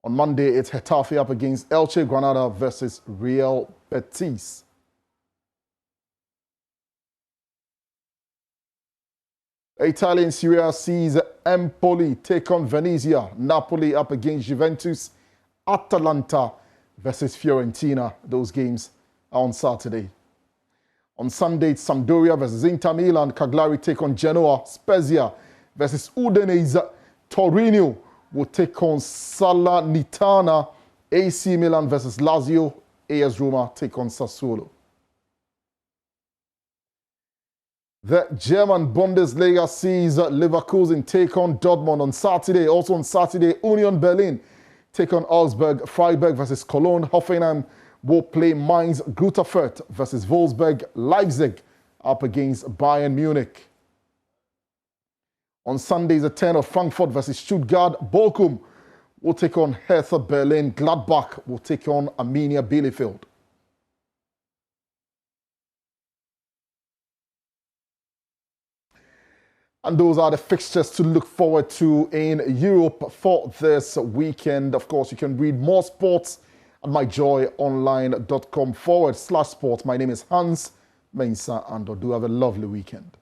On Monday, it's Getafe up against Elche. Granada versus Real Betis. Italian Serie A sees Empoli take on Venezia. Napoli up against Juventus. Atalanta versus Fiorentina. Those games are on Saturday. On Sunday, it's Sampdoria versus Inter Milan. Cagliari take on Genoa. Spezia versus Udinese. Torino will take on Salernitana. AC Milan versus Lazio. AS Roma take on Sassuolo. The German Bundesliga sees Leverkusen take on Dortmund on Saturday. Also on Saturday, Union Berlin take on Augsburg. Freiburg versus Cologne. Hoffenheim will play Mainz. Greuther Fürth versus Wolfsburg. Leipzig up against Bayern Munich. On Sunday, the 10 of Frankfurt versus Stuttgart. Bochum will take on Hertha Berlin. Gladbach will take on Arminia Bielefeld. And those are the fixtures to look forward to in Europe for this weekend. Of course, you can read more sports at myjoyonline.com/sport. My name is Hans Mensah, and do have a lovely weekend.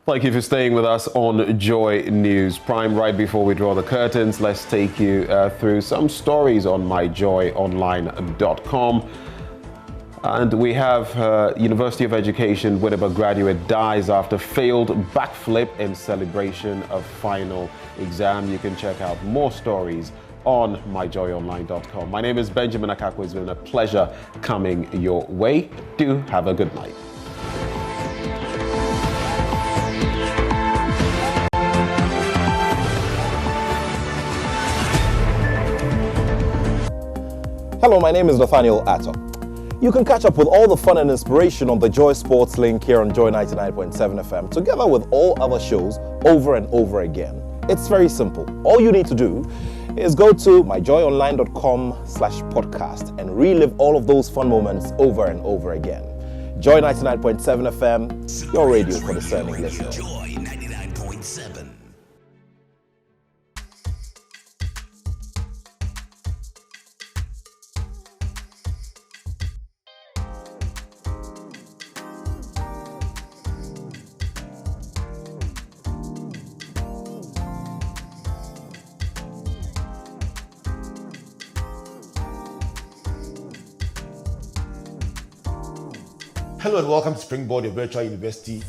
Thank you for staying with us on Joy News Prime. Right before we draw the curtains, let's take you through some stories on myjoyonline.com. And we have University of Education Wittenberg graduate dies after failed backflip in celebration of final exam. You can check out more stories on myjoyonline.com. My name is Benjamin Akakwe. It's been a pleasure coming your way. Do have a good night. Hello, my name is Nathaniel Atto. You can catch up with all the fun and inspiration on the Joy Sports link here on Joy 99.7 FM, together with all other shows over and over again. It's very simple. All you need to do is go to myjoyonline.com/podcast and relive all of those fun moments over and over again. Joy 99.7 FM, your radio for discerning listeners. Joy 99.7. Hello and welcome to Springboard, your virtual university